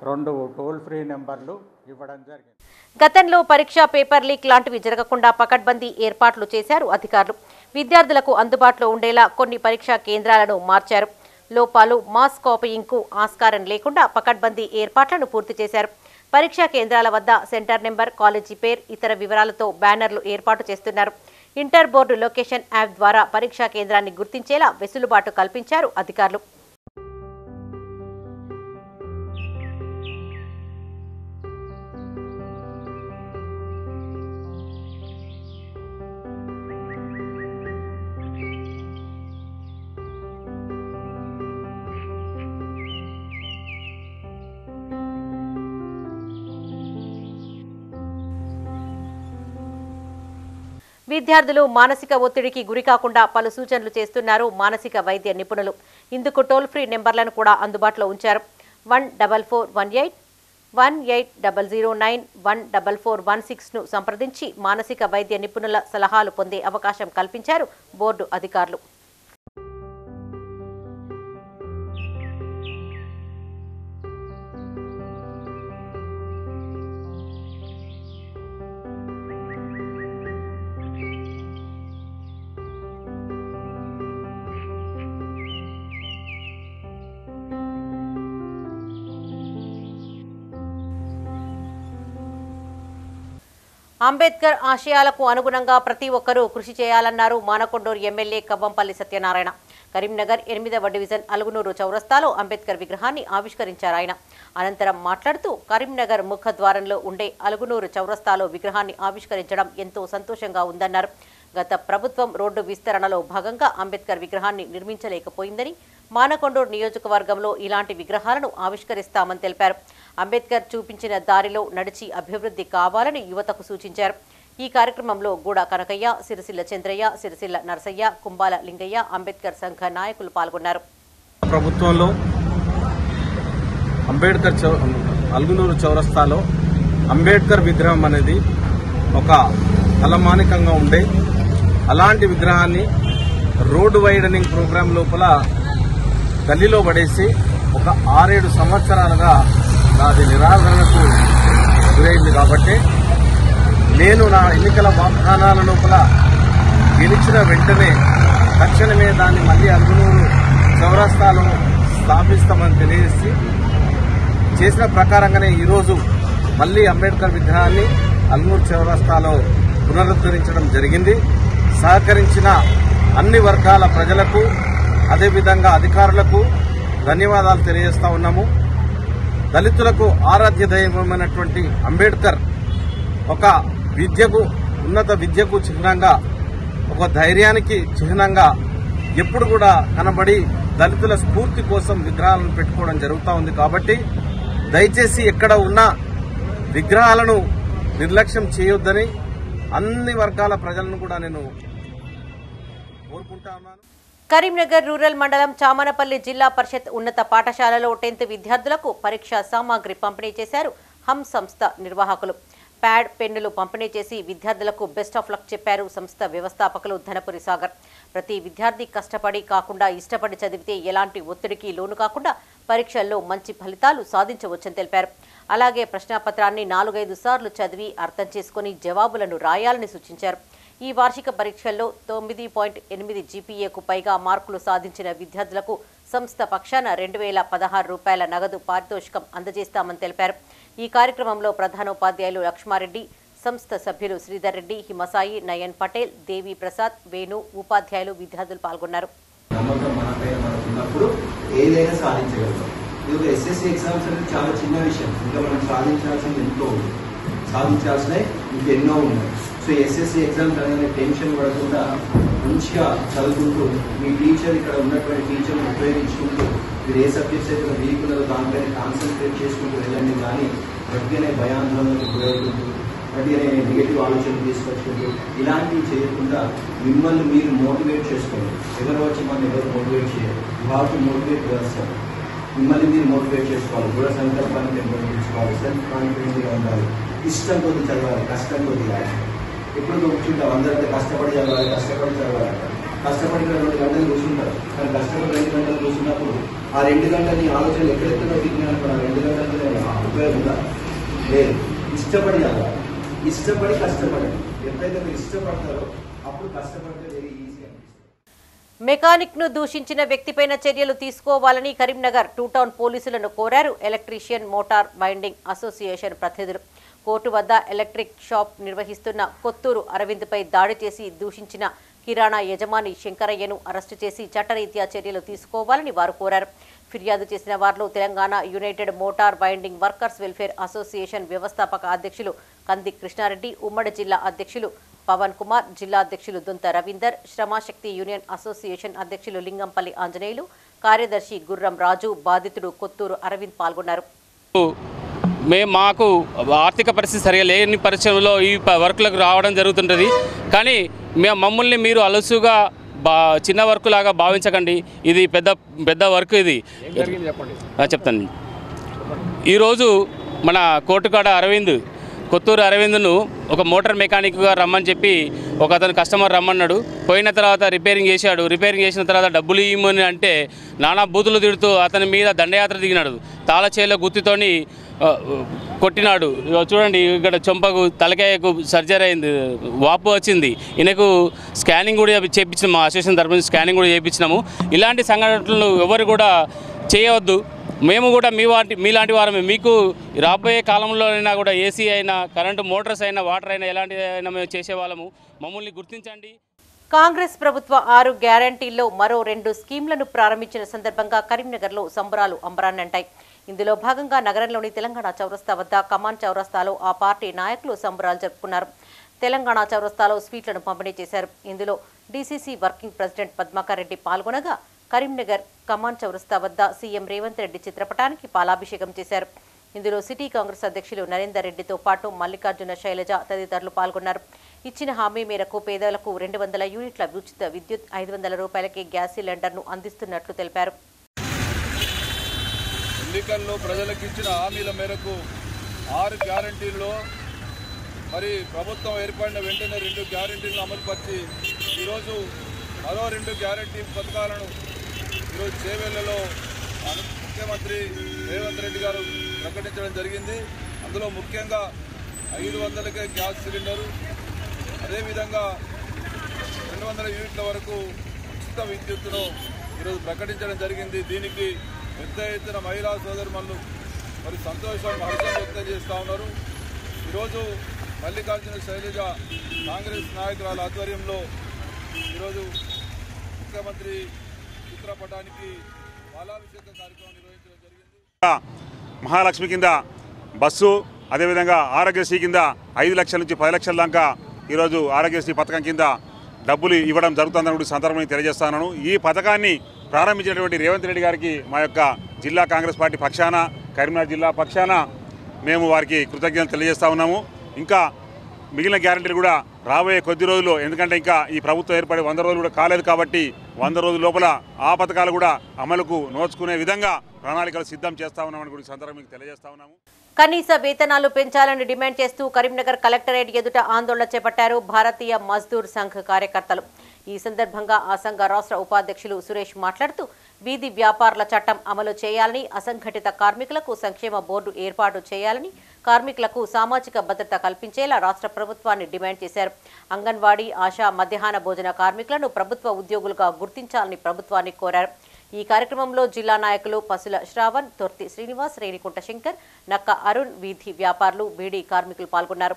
2 టోల్ ఫ్రీ నెంబర్లు ఇవ్వడం జరిగింది. గతంలో పరీక్షా పేపర్ లీక్ లాంటివి జరగకుండా పకడ్బందీ ఏర్పాట్లు చేశారు అధికారులు. విద్యార్థులకు అందుబాటులో ఉండేలా కొన్ని పరీక్షా కేంద్రాలను మార్చారు. లోపాలు, మాస్ కాపీయింగ్కు ఆస్కారం లేకుండా పకడ్బందీ ఏర్పాట్లను పూర్తి చేశారు. పరీక్షా కేంద్రాల వద్ద సెంటర్ నెంబర్, కాలేజీ పేరు, ఇతర వివరాలతో బ్యానర్లు ఏర్పాటు చేస్తున్నారు. ఇంటర్ బోర్డు లొకేషన్ యాప్ ద్వారా పరీక్షా కేంద్రాన్ని గుర్తించేలా వెసులుబాటు కల్పించారు అధికారులు. విద్యార్థులు మానసిక ఒత్తిడికి గురికాకుండా పలు సూచనలు చేస్తున్నారు మానసిక వైద్య నిపుణులు. ఇందుకు టోల్ ఫ్రీ నెంబర్లను కూడా అందుబాటులో ఉంచారు. 14418, 18009, 14416ను సంప్రదించి మానసిక వైద్య నిపుణుల సలహాలు పొందే అవకాశం కల్పించారు బోర్డు అధికారులు. అంబేద్కర్ ఆశయాలకు అనుగుణంగా ప్రతి ఒక్కరూ కృషి చేయాలన్నారు మానకొండూరు ఎమ్మెల్యే కవ్వంపల్లి సత్యనారాయణ. కరీంనగర్ 8వ డివిజన్ అలుగునూరు చౌరస్తాలో అంబేద్కర్ విగ్రహాన్ని ఆవిష్కరించారు ఆయన. అనంతరం మాట్లాడుతూ కరీంనగర్ ముఖద్వారంలో ఉండే అలుగునూరు చౌరస్తాలో విగ్రహాన్ని ఆవిష్కరించడం ఎంతో సంతోషంగా ఉందన్నారు. గత ప్రభుత్వం రోడ్డు విస్తరణలో భాగంగా అంబేద్కర్ విగ్రహాన్ని నిర్మించలేకపోయిందని, మానకొండూరు నియోజకవర్గంలో ఇలాంటి విగ్రహాలను ఆవిష్కరిస్తామని తెలిపారు. అంబేద్కర్ చూపించిన దారిలో నడిచి అభివృద్ధి కావాలని యువతకు సూచించారు. ఈ కార్యక్రమంలో గూడ కనకయ్య, సిరిసిల్ల చంద్రయ్య, సిరిసిల్ల నరసయ్య, కుంబాల లింగయ్య, అంబేద్కర్ సంఘ నాయకులు పాల్గొన్నారు. ప్రభుత్వంలో అంబేద్కర్ అలుగునూరు చౌరస్తాలో అంబేద్కర్ విగ్రహం అనేది ఒక తలమానికంగా ఉండే అలాంటి విగ్రహాన్ని రోడ్డు వైడనింగ్ ప్రోగ్రాం లోపల గల్లీలో పడేసి ఒక 6-7 సంవత్సరాలుగా అది నిరాదరణకు గురైంది. కాబట్టి నేను నా ఎన్నికల వాగ్దానాల లోపల గెలిచిన వెంటనే తక్షణమే దాన్ని మళ్ళీ అలుగునూరు చౌరస్తాలో స్థాపిస్తామని తెలియజేసి చేసిన ప్రకారంగానే ఈరోజు మళ్ళీ అంబేద్కర్ విగ్రహాన్ని అలుగునూరు చౌరస్తాలో పునరుద్ధరించడం జరిగింది. సహకరించిన అన్ని వర్గాల ప్రజలకు అదేవిధంగా అధికారులకు ధన్యవాదాలు తెలియజేస్తా ఉన్నాము. దళితులకు ఆరాధ్య దైవమైనటువంటి అంబేద్కర్ ఒక విద్యకు, ఉన్నత విద్యకు చిహ్నంగా, ఒక ధైర్యానికి చిహ్నంగా ఎప్పుడు కూడా కనబడి దళితుల స్ఫూర్తి కోసం విగ్రహాలను పెట్టుకోవడం జరుగుతూ ఉంది. కాబట్టి దయచేసి ఎక్కడ ఉన్న విగ్రహాలను నిర్లక్ష్యం చేయొద్దని అన్ని వర్గాల ప్రజలను కూడా నేను కోరుకుంటా ఉన్నాను. కరీంనగర్ రూరల్ మండలం చామనపల్లి జిల్లా పరిషత్ ఉన్నత పాఠశాలలో 10th విద్యార్థులకు పరీక్షా సామాగ్రి పంపిణీ చేశారు హమ్ సంస్థ నిర్వాహకులు. ప్యాడ్, పెన్నులు పంపిణీ చేసి విద్యార్థులకు బెస్ట్ ఆఫ్ లక్ చెప్పారు సంస్థ వ్యవస్థాపకులు ధనపురి సాగర్. ప్రతి విద్యార్థి కష్టపడి కాకుండా ఇష్టపడి చదివితే ఎలాంటి ఒత్తిడికి లోను కాకుండా పరీక్షల్లో మంచి ఫలితాలు సాధించవచ్చని తెలిపారు. అలాగే ప్రశ్నాపత్రాన్ని 4-5 సార్లు చదివి అర్థం చేసుకుని జవాబులను రాయాలని సూచించారు. ఈ వార్షిక పరీక్షల్లో 9.8 జీపీఏకు పైగా మార్కులు సాధించిన విద్యార్థులకు సంస్థ పక్షాన 2,016 రూపాయల నగదు పారితోషికం అందజేస్తామని తెలిపారు. ఈ కార్యక్రమంలో ప్రధానోపాధ్యాయులు లక్ష్మారెడ్డి, సంస్థ సభ్యులు శ్రీధర్ రెడ్డి, హిమసాయి, నయన్ పటేల్, దేవి ప్రసాద్, వేణు, ఉపాధ్యాయులు, విద్యార్థులు పాల్గొన్నారు. ఏదైనా సాధించగలుగుతాం. ఇది ఎస్ఎస్సీ ఎగ్జామ్స్ అనేది చాలా చిన్న విషయం. ఇంకా మనం సాధించాల్సింది ఎంతో ఉంది, సాధించాల్సినవి ఇంకెన్నో ఉన్నాయి. సో ఎస్ఎస్సీ ఎగ్జామ్స్ అనేది టెన్షన్ పడకుండా మంచిగా చదువుకుంటూ మీ టీచర్, ఇక్కడ ఉన్నటువంటి టీచర్ని ఉపయోగించుకుంటూ మీరు ఏ సబ్జెక్ట్స్ అయితే వీక్ ఉన్నదో దానిపైన కాన్సన్ట్రేట్ చేసుకుంటూ వెళ్ళండి. కానీ గట్టిగానే భయాందోళనకు గురవుకుంటూ, గట్టిగానే నెగిటివ్ ఆలోచనలు తీసుకొచ్చుకుంటూ ఇలాంటివి చేయకుండా మిమ్మల్ని మీరు మోటివేట్ చేసుకోండి. ఎవరు వచ్చి మనం ఎవరు మోటివేట్ చేయాలి, వాళ్ళు మోటివేట్ చేస్తారు. మిమ్మల్ని మీరు మోటివేట్ చేసుకోవాలి, దృఢ సంకల్పాన్ని పెంపొందించుకోవాలి, సెల్ఫ్ కాన్ఫిడెంట్గా ఉండాలి, ఇష్టం కొద్ది చదవాలి, కష్టం కొద్ది కాదు. ఎప్పుడు కూర్చుంటాం అందరితో కష్టపడి చదవాలి, కష్టపడి చదవాలి. కష్టపడి 2 గంటలు కూర్చుంటారు, కానీ కష్టపడి 2 గంటలు కూర్చున్నప్పుడు ఆ 2 గంటలు నీ ఆలోచనలు ఎక్కడెక్కడో తిరిగినప్పుడు ఆ 2 గంటలు ఉపయోగంగా లేదు. ఇష్టపడి చదవాలి, ఇష్టపడి కష్టపడి. ఎప్పుడైతే మీరు ఇష్టపడతారో అప్పుడు కష్టపడితే వెరీ ఈజీ అనిపిస్తుంది. మెకానిక్ ను దూషించిన వ్యక్తిపైన చర్యలు తీసుకోవాలని కరీంనగర్ 2 టౌన్ పోలీసులను కోరారు ఎలక్ట్రీషియన్ మోటార్ బైండింగ్ అసోసియేషన్ ప్రతినిధులు. కోర్టు వద్ద ఎలక్ట్రిక్ షాప్ నిర్వహిస్తున్న కొత్తూరు అరవింద్పై దాడి చేసి దూషించిన కిరాణా యజమాని శంకరయ్యను అరెస్టు చేసి చట్టరీత్యా చర్యలు తీసుకోవాలని వారు కోరారు. ఫిర్యాదు చేసిన వారిలో Telangana United motor binding workers welfare association వ్యవస్థాపక అధ్యక్షులు కంది కృష్ణారెడ్డి, ఉమ్మడి జిల్లా అధ్యక్షులు పవన్ కుమార్, జిల్లా అధ్యక్షులు దొంత రవీందర్, శ్రమశక్తి యూనియన్ అసోసియేషన్ అధ్యక్షులు లింగంపల్లి ఆంజనేయులు, కార్యదర్శి గుర్రం రాజు, బాధితుడు కొత్తూరు అరవింద్ పాల్గొన్నారు. మాకు ఆర్థిక పరిస్థితి సరిగా లేని పరిశ్రమలో ఈ వర్కులకు రావడం జరుగుతుంటుంది. కానీ మమ్మల్ని మీరు అలసుగా చిన్న వర్క్ లాగా భావించకండి. ఇది పెద్ద వర్క్. ఇది చెప్తాను. ఈరోజు మన కోటుకాడ కొత్తూరు అరవింద్ను ఒక మోటార్ మెకానిక్గా రమ్మని చెప్పి ఒక అతను కస్టమర్ రమ్మన్నాడు. పోయిన తర్వాత రిపేరింగ్ చేశాడు. రిపేరింగ్ చేసిన తర్వాత డబ్బులు ఇవ్వమని అంటే నానా బూతులు తిడుతూ అతని మీద దండయాత్ర దిగినాడు. తాళచేలో గుత్తితోని కొట్టినాడు. చూడండి, ఇక్కడ చెంపకు తలకాయకు సర్జరీ అయింది, వాపు వచ్చింది. ఈయనకు స్కానింగ్ కూడా చేయించినాము, మా అసోసియేషన్ తరఫున స్కానింగ్ కూడా చేయించినాము. ఇలాంటి సంఘటనలు ఎవరు కూడా చేయవద్దు. మేము కూడా మీలాంటి వారమే. మీకు రాబోయే కాలంలోనైనా కూడా ఏసీ అయినా, కరెంటు మోటార్స్ అయినా, వాటర్ అయినా ఎలాంటిదైనా మేము చేసేవాళ్ళము. మమ్మల్ని గుర్తించండి. కాంగ్రెస్ ప్రభుత్వ 6 గ్యారంటీల్లో మరో 2 స్కీమ్లను ప్రారంభించిన సందర్భంగా కరీంనగర్లో సంబరాలు అంబరాన్నంటాయి. ఇందులో భాగంగా నగరంలోని తెలంగాణ చౌరస్తా వద్ద కమాన్ చౌరస్తాలో ఆ పార్టీ నాయకులు సంబరాలు జరుపుకున్నారు. తెలంగాణ చౌరస్తాలో స్వీట్లను పంపిణీ చేశారు. ఇందులో DCC working president Padmakar Reddy పాల్గొనగా కరీంనగర్ కమాన్ చౌరస్తా వద్ద సీఎం రేవంత్ రెడ్డి చిత్రపటానికి పాలాభిషేకం చేశారు. ఇందులో సిటీ కాంగ్రెస్ అధ్యక్షులు నరేందర్ రెడ్డితో పాటు మల్లికార్జున శైలజ తదితరులు పాల్గొన్నారు. ఇచ్చిన హామీ మేరకు పేదలకు 200 యూనిట్ల ఉచిత విద్యుత్, 500 రూపాయలకే గ్యాస్ సిలిండర్ను అందిస్తున్నట్లు తెలిపారు. ఎన్నికల్లో ప్రజలకు ఇచ్చిన హామీల మేరకు 6 గ్యారంటీల్లో మరి ప్రభుత్వం ఏర్పడిన వెంటనే 2 గ్యారంటీలను అమలుపరిచి ఈరోజు మరో 2 గ్యారంటీ పథకాలను ఈరోజు చేవెళ్లలో ముఖ్యమంత్రి రేవంత్ రెడ్డి గారు ప్రకటించడం జరిగింది. అందులో ముఖ్యంగా 500కే గ్యాస్ సిలిండరు, అదేవిధంగా 200 యూనిట్ల వరకు ఉచిత విద్యుత్తును ఈరోజు ప్రకటించడం జరిగింది. దీనికి పెద్ద ఎత్తున మహిళా సోదరుమణులు మరి సంతోషం, హర్షం వ్యక్తం చేస్తూ ఉన్నారు. ఈరోజు మల్లికార్జున శైలజ కాంగ్రెస్ నాయకురాల ఆధ్వర్యంలో ఈరోజు ముఖ్యమంత్రి చిత్రపటానికి పాలాభిషేక కార్యక్రమం నిర్వహించడం జరిగింది. మహాలక్ష్మి కింద బస్సు, అదేవిధంగా ఆరోగ్యశ్రీ కింద 5 లక్షల నుంచి 10 లక్షల దాకా ఈరోజు ఆరోగ్యశ్రీ పథకం కింద డబ్బులు ఇవ్వడం జరుగుతుందని తెలియజేస్తున్నాను. ఈ పథకాన్ని ప్రారంభించినటువంటి రేవంత్ రెడ్డి గారికి మా యొక్క జిల్లా కాంగ్రెస్ పార్టీ పక్షాన, కరీంనగర్ జిల్లా పక్షాన మేము వారికి కృతజ్ఞతలు తెలియజేస్తా ఉన్నాము. ఇంకా మిగిలిన గ్యారెంటీలు కూడా రాబోయే కొద్ది రోజుల్లో, ఎందుకంటే ఇంకా ఈ ప్రభుత్వం ఏర్పడి 100 రోజులు కూడా కాలేదు కాబట్టి 100 రోజుల లోపల ఆ పథకాలు కూడా అమలుకు నోచుకునే విధంగా ప్రణాళికలు సిద్ధం చేస్తా ఉన్నామని కూడా సందర్భంగా మీకు తెలియజేస్తా ఉన్నాము. కనీస వేతనాలు పెంచాలని డిమాండ్ చేస్తూ కరీంనగర్ కలెక్టరేట్ ఎదుట ఆందోళన చేపట్టారు భారతీయ మజ్దూర్ సంఘ్ కార్యకర్తలు. ఈ సందర్భంగా ఆ సంఘ రాష్ట్ర ఉపాధ్యక్షులు సురేష్ మాట్లాడుతూ వీధి వ్యాపారుల చట్టం అమలు చేయాలని, అసంఘటిత కార్మికులకు సంక్షేమ బోర్డు ఏర్పాటు చేయాలని, కార్మికులకు సామాజిక భద్రత కల్పించేలా రాష్ట్ర ప్రభుత్వాన్ని డిమాండ్ చేశారు. అంగన్వాడీ, ఆశా, మధ్యాహ్న భోజన కార్మికులను ప్రభుత్వ ఉద్యోగులుగా గుర్తించాలని ప్రభుత్వాన్ని కోరారు. ఈ కార్యక్రమంలో జిల్లా నాయకులు పసుల శ్రావణ్, తొర్తి శ్రీనివాస్, రేణికుంట శంకర్, నక్క అరుణ్, వీధి వ్యాపారులు, బీడీ కార్మికులు పాల్గొన్నారు.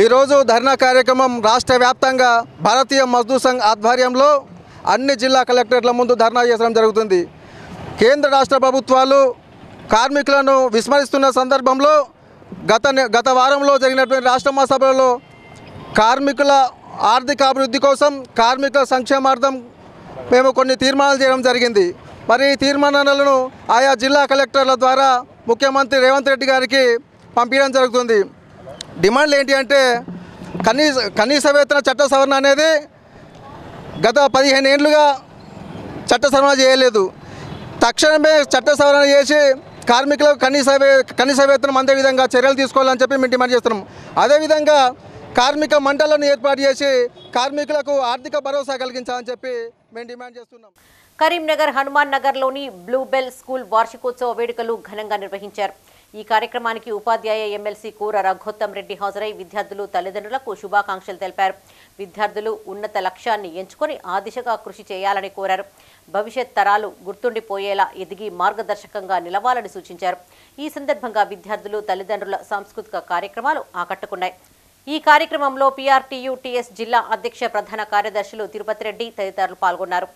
ఈరోజు ధర్నా కార్యక్రమం రాష్ట్ర వ్యాప్తంగా భారతీయ మజ్దూర్ సంఘ్ ఆధ్వర్యంలో అన్ని జిల్లా కలెక్టరేట్ల ముందు ధర్నా చేయడం జరుగుతుంది. కేంద్ర రాష్ట్ర ప్రభుత్వాలు కార్మికులను విస్మరిస్తున్న సందర్భంలో గత వారంలో జరిగినటువంటి రాష్ట్ర మహాసభలో కార్మికుల ఆర్థిక అభివృద్ధి కోసం, కార్మికుల సంక్షేమార్థం మేము కొన్ని తీర్మానాలు చేయడం జరిగింది. మరి ఈ తీర్మానాలను ఆయా జిల్లా కలెక్టర్ల ద్వారా ముఖ్యమంత్రి రేవంత్ రెడ్డి గారికి పంపించడం జరుగుతుంది. డిమాండ్లు ఏంటి అంటే కనీస వేతన చట్ట సవరణ అనేది గత 15 ఏళ్లుగా చట్ట సవరణ చేయలేదు. తక్షణమే చట్ట సవరణ చేసి కార్మికులకు కనీస వేతనం అందే విధంగా చర్యలు తీసుకోవాలని చెప్పి మేము డిమాండ్ చేస్తున్నాం. అదేవిధంగా కార్మిక మండళ్లను ఏర్పాటు చేసి కార్మికులకు ఆర్థిక భరోసా కలిగించాలని చెప్పి మేము డిమాండ్ చేస్తున్నాం. కరీంనగర్ హనుమాన్ నగర్లోని బ్లూబెల్ స్కూల్ వార్షికోత్సవ వేడుకలు ఘనంగా నిర్వహించారు. ఈ కార్యక్రమానికి ఉపాధ్యాయ ఎమ్మెల్సీ కూర రఘోత్తం రెడ్డి హాజరై విద్యార్థులు, తల్లిదండ్రులకు శుభాకాంక్షలు తెలిపారు. విద్యార్థులు ఉన్నత లక్ష్యాన్ని ఎంచుకొని ఆ దిశగా కృషి చేయాలని కోరారు. భవిష్యత్ తరాలు గుర్తుండిపోయేలా ఎదిగి మార్గదర్శకంగా నిలవాలని సూచించారు. ఈ సందర్భంగా విద్యార్థులు, తల్లిదండ్రుల సాంస్కృతిక కార్యక్రమాలు ఆకట్టుకున్నాయి. ఈ కార్యక్రమంలో పీఆర్టీయూ టీఎస్ జిల్లా అధ్యక్ష ప్రధాన కార్యదర్శులు తిరుపతి రెడ్డి తదితరులు పాల్గొన్నారు.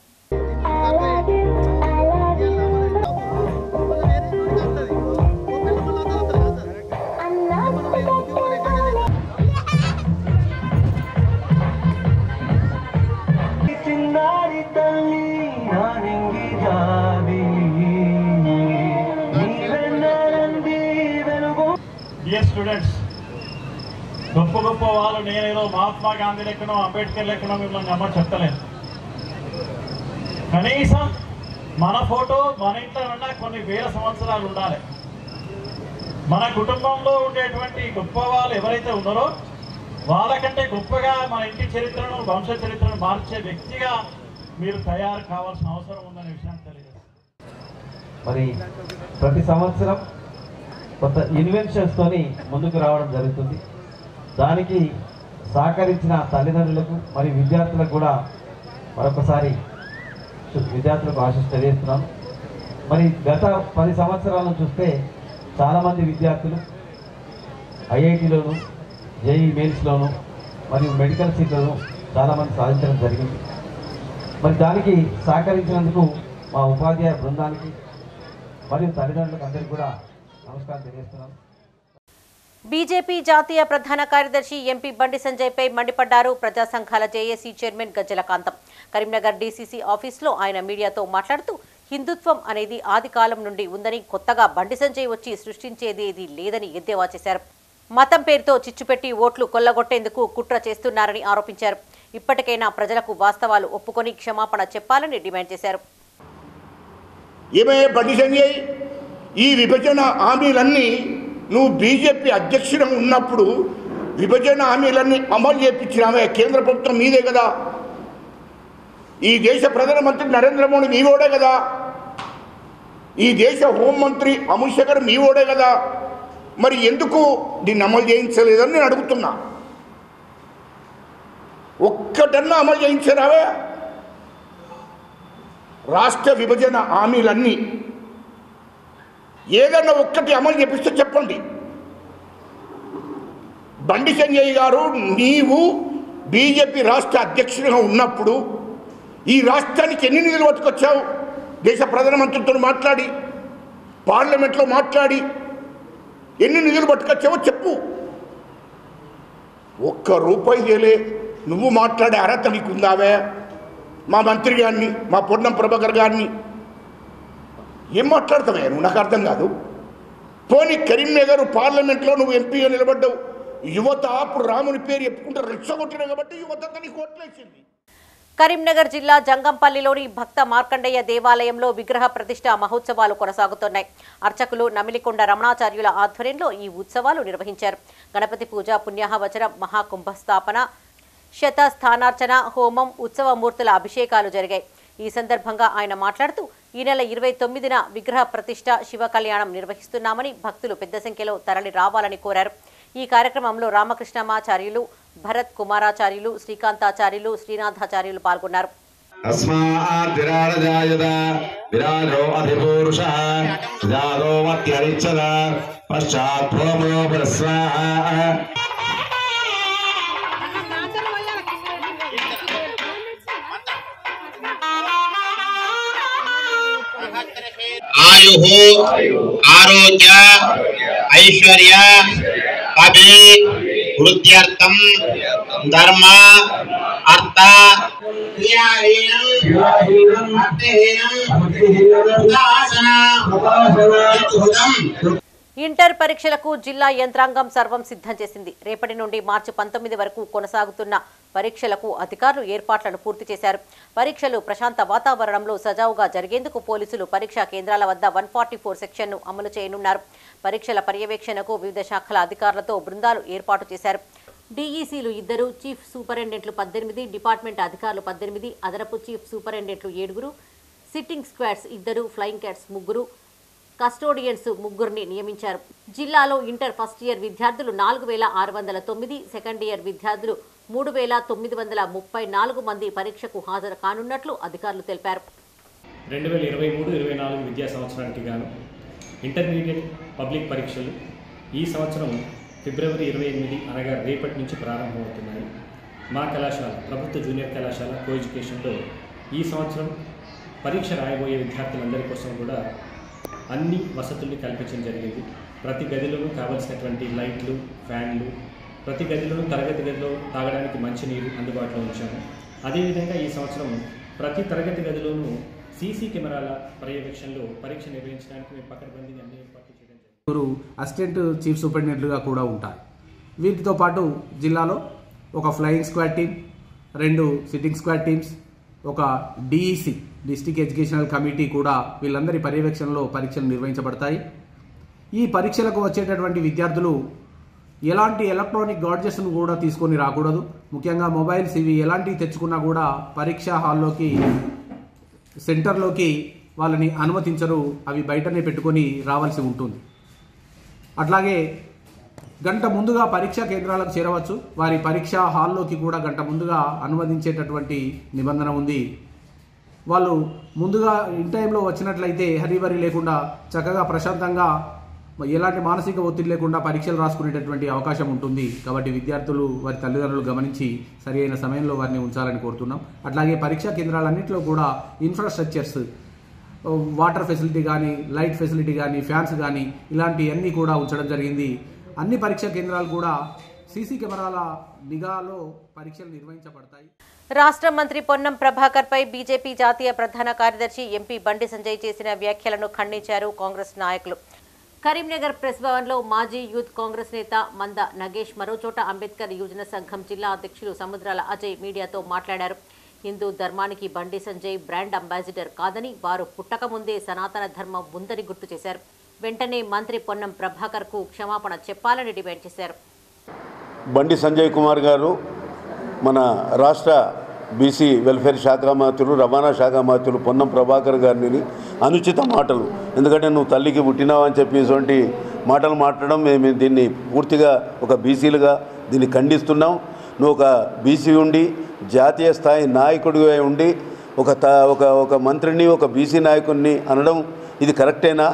స్టూడెంట్స్, గొప్ప వాళ్ళు, నేనేదో మహాత్మా గాంధీ లెక్కనో అంబేద్కర్ లెక్కనో మిమ్మల్ని నమ్మని చెప్తలేదు. కనీసం మన ఫోటో మన ఇంట్లో ఉన్న కొన్ని వేల సంవత్సరాలు ఉండాలి. మన కుటుంబంలో ఉండేటువంటి గొప్ప వాళ్ళు ఎవరైతే ఉన్నారో వాళ్ళకంటే గొప్పగా మన ఇంటి చరిత్రను, వంశ చరిత్రను మార్చే వ్యక్తిగా మీరు తయారు కావాల్సిన అవసరం ఉందనే విషయాన్ని తెలియజేస్తారు. మరి ప్రతి సంవత్సరం కొత్త ఇన్వెన్షన్స్తోని ముందుకు రావడం జరుగుతుంది. దానికి సహకరించిన తల్లిదండ్రులకు మరియు విద్యార్థులకు కూడా మరొకసారి విద్యార్థులకు ఆశీస్సు తెలియజేస్తున్నాను. మరి గత 10 సంవత్సరాలను చూస్తే చాలామంది విద్యార్థులు ఐఐటీలోను జేఈ మెయిన్స్లోను మరియు మెడికల్ సీట్లను చాలామంది సాధించడం జరిగింది. మరి దానికి సహకరించినందుకు మా ఉపాధ్యాయ బృందానికి మరియు తల్లిదండ్రులకు అందరికీ కూడా నమస్కారం తెలియజేస్తున్నాను. బీజేపీ జాతీయ ప్రధాన కార్యదర్శి ఎంపీ బండి సంజయ్పై మండిపడ్డారు ప్రజా సంఘాల జేఏసీ చైర్మన్ గజ్జల కాంతం. కరీంనగర్ డీసీసీ ఆఫీసులో ఆయన మీడియాతో మాట్లాడుతూ హిందుత్వం అనేది ఆది కాలం నుండి ఉందని, కొత్తగా బండి సంజయ్ వచ్చి సృష్టించేది లేదని ఎద్దేవా చేశారు. మతం పేరుతో చిచ్చుపెట్టి ఓట్లు కొల్లగొట్టేందుకు కుట్ర చేస్తున్నారని ఆరోపించారు. ఇప్పటికైనా ప్రజలకు వాస్తవాలు ఒప్పుకొని క్షమాపణ చెప్పాలని డిమాండ్ చేశారు. ఏమయ్యే బండి సంజయ్, ఈ విభజన హామీలన్నీ నువ్వు బీజేపీ అధ్యక్షుడు ఉన్నప్పుడు విభజన హామీలన్నీ అమలు చేయించినావే. కేంద్ర ప్రభుత్వం మీదే కదా, ఈ దేశ ప్రధానమంత్రి నరేంద్ర మోడీ మీ ఓడే కదా, ఈ దేశ హోంమంత్రి అమిత్ షా గారు మీ ఓడే కదా, మరి ఎందుకు దీన్ని అమలు చేయించలేదని నేను అడుగుతున్నా. ఒక్కటన్నా అమలు చేయించారావే? రాష్ట్ర విభజన హామీలన్నీ ఏదన్నా ఒక్కటి అమలు చేపిస్తే చెప్పండి. బండి సంజయ్ గారు, నీవు బీజేపీ రాష్ట్ర అధ్యక్షుడిగా ఉన్నప్పుడు ఈ రాష్ట్రానికి ఎన్ని నిధులు పట్టుకొచ్చావు? దేశ ప్రధానమంత్రితో మాట్లాడి, పార్లమెంట్లో మాట్లాడి ఎన్ని నిధులు పట్టుకొచ్చావో చెప్పు. ఒక్క రూపాయి చేయలే. నువ్వు మాట్లాడే అర్హత నీకుందావే? మా మంత్రి గారిని, మా పొన్నం ప్రభాకర్ గారిని ఏం మాట్లాడతావే నువ్వు? నాకు అర్థం కాదు. పోనీ కరీంనగర్ పార్లమెంట్లో నువ్వు ఎంపీగా నిలబడ్డావు. యువత అప్పుడు రాముని పేరు చెప్పుకుంటారు, రెచ్చగొట్టినావు కాబట్టి యువత నీకు ఓట్లేసింది. కరీంనగర్ జిల్లా జంగంపల్లిలోని భక్త మార్కండేయ దేవాలయంలో విగ్రహ ప్రతిష్ఠ మహోత్సవాలు కొనసాగుతున్నాయి. అర్చకులు నమిలికొండ రమణాచార్యుల ఆధ్వర్యంలో ఈ ఉత్సవాలు నిర్వహించారు. గణపతి పూజ, పుణ్యాహవచనం, మహాకుంభస్థాపన, శతస్థానార్చన, హోమం, ఉత్సవమూర్తుల అభిషేకాలు జరిగాయి. ఈ సందర్భంగా ఆయన మాట్లాడుతూ ఈ నెల 29న విగ్రహ ప్రతిష్ఠ, శివ కళ్యాణం నిర్వహిస్తున్నామని భక్తులు పెద్ద సంఖ్యలో తరలి రావాలని కోరారు. ఈ కార్యక్రమంలో రామకృష్ణమాచార్యులు, భరత్ కుమారాచార్యులు, శ్రీకాంతాచార్యులు, శ్రీనాథాచార్యులు పాల్గొన్నారు. ఆయు ఆరోగ్య ఐశ్వర్య అభి వృద్ధ్యర్థం ధర్మ అర్థ ఇంటర్ పరీక్షలకు జిల్లా యంత్రాంగం సర్వం సిద్ధం చేసింది. రేపటి నుండి మార్చి 19 వరకు కొనసాగుతున్న పరీక్షలకు అధికారులు ఏర్పాట్లను పూర్తి చేశారు. పరీక్షలు ప్రశాంత వాతావరణంలో సజావుగా జరిగేందుకు పోలీసులు పరీక్షా కేంద్రాల వద్ద 144 సెక్షన్ను అమలు చేయనున్నారు. పరీక్షల పర్యవేక్షణకు వివిధ శాఖల అధికారులతో బృందాలు ఏర్పాటు చేశారు. డీఈసీలు 2, చీఫ్ సూపరింటెండెంట్లు 18, డిపార్ట్మెంట్ అధికారులు 18, అదనపు చీఫ్ సూపరింటెండెంట్లు 7, సిట్టింగ్ స్క్వాడ్స్ 2, ఫ్లయింగ్ క్యాట్స్ 3, కస్టోడియన్స్ 3ని నియమించారు. జిల్లాలో ఇంటర్ ఫస్ట్ ఇయర్ విద్యార్థులు 4609, సెకండ్ ఇయర్ విద్యార్థులు 3934 మంది పరీక్షకు హాజరు కానున్నట్లు అధికారులు తెలిపారు. 2023-24 విద్యా సంవత్సరానికి గాను ఇంటర్మీడియట్ పబ్లిక్ పరీక్షలు ఈ సంవత్సరం ఫిబ్రవరి 28 అనగా రేపటి నుంచి ప్రారంభమవుతున్నాయి. మా కళాశాల, ప్రభుత్వ జూనియర్ కళాశాల కోఎడ్యుకేషన్లో ఈ సంవత్సరం పరీక్ష రాయబోయే విద్యార్థులందరి కోసం కూడా అన్ని వసతుల్ని కల్పించడం జరిగింది. ప్రతి గదిలోనూ కావలసినటువంటి లైట్లు, ఫ్యాన్లు, ప్రతి గదిలోనూ తరగతి గదిలో తాగడానికి మంచినీరు అందుబాటులో ఉంచాము. అదేవిధంగా ఈ సంవత్సరం ప్రతి తరగతి గదిలోనూ సీసీ కెమెరాల పర్యవేక్షణలో పరీక్ష నిర్వహించడానికి మేము పకడ్బందీగా అన్ని ఏర్పాట్లు చేయడం జరిగింది. అసిస్టెంట్ చీఫ్ సూపరింటెండెంట్లుగా కూడా ఉంటారు. వీటితో పాటు జిల్లాలో ఒక flying squad team, 2 sitting squad teams, ఒక డిఈసి డిస్ట్రిక్ట్ ఎడ్యుకేషనల్ కమిటీ కూడా వీళ్ళందరి పర్యవేక్షణలో పరీక్షలు నిర్వహించబడతాయి. ఈ పరీక్షలకు వచ్చేటటువంటి విద్యార్థులు ఎలాంటి ఎలక్ట్రానిక్ గాడ్జెట్స్ను కూడా తీసుకొని రాకూడదు. ముఖ్యంగా మొబైల్స్ ఇవి ఎలాంటివి తెచ్చుకున్నా కూడా పరీక్షా హాల్లోకి, సెంటర్లోకి వాళ్ళని అనుమతించరు. అవి బయటనే పెట్టుకొని రావాల్సి ఉంటుంది. అట్లాగే గంట ముందుగా పరీక్షా కేంద్రాలకు చేరవచ్చు. వారి పరీక్షా హాల్లోకి కూడా గంట ముందుగా అనుమతించేటటువంటి నిబంధన ఉంది. వాళ్ళు ముందుగా ఇన్ టైంలో వచ్చినట్లయితే హరీబరీ లేకుండా చక్కగా ప్రశాంతంగా ఎలాంటి మానసిక ఒత్తిడి లేకుండా పరీక్షలు రాసుకునేటటువంటి అవకాశం ఉంటుంది. కాబట్టి విద్యార్థులు వారి తల్లిదండ్రులు గమనించి సరి అయిన సమయంలో వారిని ఉంచాలని కోరుతున్నాం. అట్లాగే పరీక్షా కేంద్రాలన్నింటిలో కూడా ఇన్ఫ్రాస్ట్రక్చర్స్, వాటర్ ఫెసిలిటీ కానీ, లైట్ ఫెసిలిటీ కానీ, ఫ్యాన్స్ కానీ ఇలాంటివన్నీ కూడా ఉంచడం జరిగింది. అన్ని పరీక్షా కేంద్రాలు కూడా సీసీ కెమెరాల నిఘాలో పరీక్షలు నిర్వహించబడతాయి. రాష్ట్ర మంత్రి పొన్నం ప్రభాకర్ పై బీజేపీ జాతీయ ప్రధాన కార్యదర్శి ఎంపీ బండి సంజయ్ చేసిన వ్యాఖ్యలను ఖండించారు కాంగ్రెస్ నాయకులు. కరీంనగర్ ప్రెస్ భవన్లో మాజీ యూత్ కాంగ్రెస్ నేత మంద నగేష్, మరోచోట అంబేద్కర్ యువజన సంఘం జిల్లా అధ్యక్షులు సముద్రాల అజయ్ మీడియాతో మాట్లాడారు. హిందూ ధర్మానికి బండి సంజయ్ బ్రాండ్ అంబాసిడర్ కాదని, వారు పుట్టక ముందే సనాతన ధర్మం ఉందని గుర్తు చేశారు. వెంటనే మంత్రి పొన్నం ప్రభాకర్ కు క్షమాపణ చెప్పాలని డిమాండ్ చేశారు. బండి సంజయ్ కుమార్ గారు మన రాష్ట్ర బీసీ వెల్ఫేర్ శాఖ మంత్రులు, రవాణా శాఖ మంత్రులు పొన్నం ప్రభాకర్ గారిని అనుచిత మాటలు, ఎందుకంటే నువ్వు తల్లికి పుట్టినావు అని చెప్పి ఇటువంటి మాటలు మాట్లాడడం మేము దీన్ని పూర్తిగా ఒక బీసీలుగా దీన్ని ఖండిస్తున్నాం. నువ్వు ఒక బీసీ ఉండి జాతీయ స్థాయి నాయకుడిగా ఉండి ఒక మంత్రిని, ఒక బీసీ నాయకుడిని అనడం ఇది కరెక్టేనా?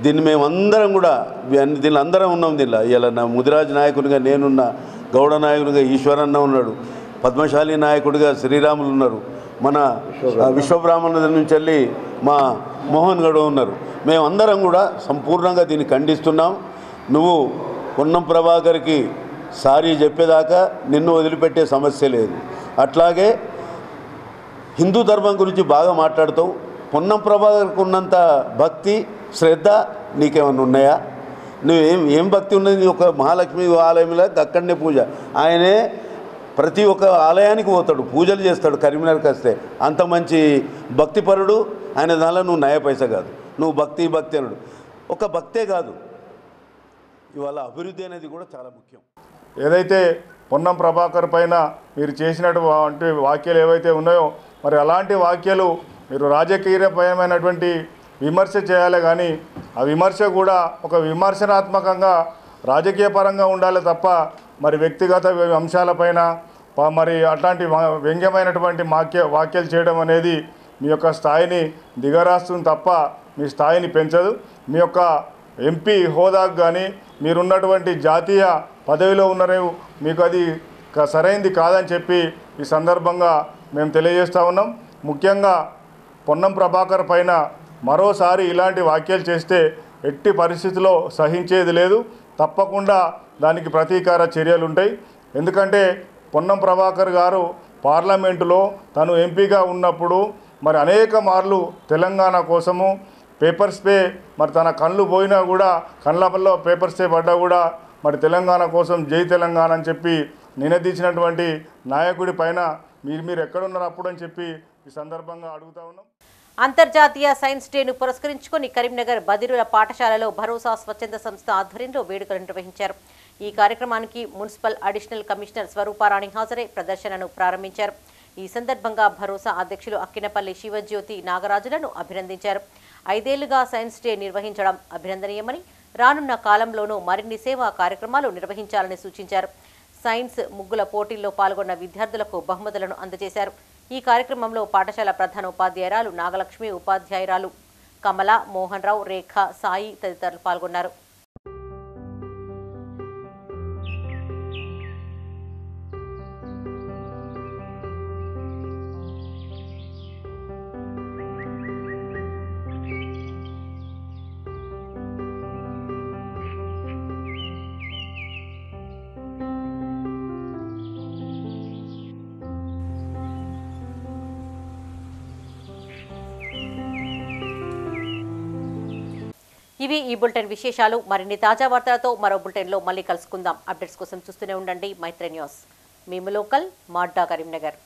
దీన్ని మేమందరం కూడా దీనిలో అందరం ఉన్నాం. దీనిలో ఇలా నా ముదిరాజ్ నాయకునిగా నేనున్నా, గౌడ నాయకునిగా ఈశ్వరన్న ఉన్నాడు, పద్మశాలి నాయకుడిగా శ్రీరాములు ఉన్నారు, మన విశ్వబ్రాహ్మణ నుంచి వెళ్ళి మా మోహన్ గౌడ్ ఉన్నారు. మేమందరం కూడా సంపూర్ణంగా దీన్ని ఖండిస్తున్నాం. నువ్వు పొన్నం ప్రభాకర్కి సారీ చెప్పేదాకా నిన్ను వదిలిపెట్టే సమస్య లేదు. అట్లాగే హిందూ ధర్మం గురించి బాగా మాట్లాడుతావు. పొన్నం ప్రభాకర్కి ఉన్నంత భక్తి, శ్రద్ధ నీకేమన్నా ఉన్నాయా? నువ్వేం భక్తి ఉన్నది? నీ ఒక మహాలక్ష్మి ఆలయంలో అక్కడనే పూజ. ఆయనే ప్రతి ఒక్క ఆలయానికి పోతాడు, పూజలు చేస్తాడు. కరీంనగర్కి వస్తే అంత మంచి భక్తిపరుడు ఆయన. దానిలో నువ్వు నయ పైసా కాదు. నువ్వు భక్తి అనుడు. ఒక భక్తే కాదు, ఇవాళ అభివృద్ధి అనేది కూడా చాలా ముఖ్యం. ఏదైతే పొన్నం ప్రభాకర్ పైన మీరు చేసినటువంటి వాక్యాలు ఏవైతే ఉన్నాయో, మరి అలాంటి వాక్యాలు మీరు రాజకీయపరమైనటువంటి విమర్శ చేయాలి, కానీ ఆ విమర్శ కూడా ఒక విమర్శనాత్మకంగా రాజకీయ పరంగా ఉండాలి తప్ప మరి వ్యక్తిగత అంశాలపైన మరి అట్లాంటి వ్యంగ్యమైనటువంటి వాక్యాలు చేయడం అనేది మీ యొక్క స్థాయిని దిగరాస్తుంది తప్ప మీ స్థాయిని పెంచదు. మీ యొక్క ఎంపీ హోదాకు కానీ మీరున్నటువంటి జాతీయ పదవిలో ఉన్నారు, మీకు అది సరైంది కాదని చెప్పి ఈ సందర్భంగా మేము తెలియజేస్తూ ఉన్నాం. ముఖ్యంగా పొన్నం ప్రభాకర్ పైన మరోసారి ఇలాంటి వ్యాఖ్యలు చేస్తే ఎట్టి పరిస్థితిలో సహించేది లేదు. తప్పకుండా దానికి ప్రతీకార చర్యలు ఉంటాయి. ఎందుకంటే పొన్నం ప్రభాకర్ గారు పార్లమెంటులో తను ఎంపీగా ఉన్నప్పుడు మరి అనేక మార్లు తెలంగాణ కోసము పేపర్ స్ప్రే, మరి తన కళ్ళు పోయినా కూడా కళ్ళల్లో పేపర్ స్ప్రే పడ్డా కూడా మరి తెలంగాణ కోసం జై తెలంగాణ అని చెప్పి నినదించినటువంటి నాయకుడి పైన మీరు ఎక్కడున్నారు అప్పుడు అని చెప్పి ఈ సందర్భంగా అడుగుతా ఉన్నాం. అంతర్జాతీయ సైన్స్ డేను పురస్కరించుకుని కరీంనగర్ బదిరుల పాఠశాలలో భరోసా స్వచ్ఛంద సంస్థ ఆధ్వర్యంలో వేడుకలు నిర్వహించారు. ఈ కార్యక్రమానికి మున్సిపల్ అడిషనల్ కమిషనర్ స్వరూపారాణి హాజరై ప్రదర్శనను ప్రారంభించారు. ఈ సందర్భంగా భరోసా అధ్యక్షులు అక్కినపల్లి శివజ్యోతి నాగరాజులను అభినందించారు. 5 ఏళ్లుగా సైన్స్ డే నిర్వహించడం అభినందనీయమని, రానున్న కాలంలోనూ మరిన్ని సేవా కార్యక్రమాలు నిర్వహించాలని సూచించారు. సైన్స్ ముగ్గుల పోటీల్లో పాల్గొన్న విద్యార్థులకు బహుమతులను అందజేశారు. ఈ కార్యక్రమంలో పాఠశాల ప్రధాన ఉపాధ్యాయురాలు నాగలక్ష్మి, ఉపాధ్యాయురాలు కమల, మోహన్ రావు, రేఖ, సాయి తదితరులు పాల్గొన్నారు. ఇవి ఈ బులెటిన్ విశేషాలు. మరిన్ని తాజా వార్తలతో మరో బులెటిన్లో మళ్ళీ కలుసుకుందాం. అప్డేట్స్ కోసం చూస్తూనే ఉండండి మైత్రి న్యూస్. మేము లోకల్, మాడ్డా, కరీంనగర్.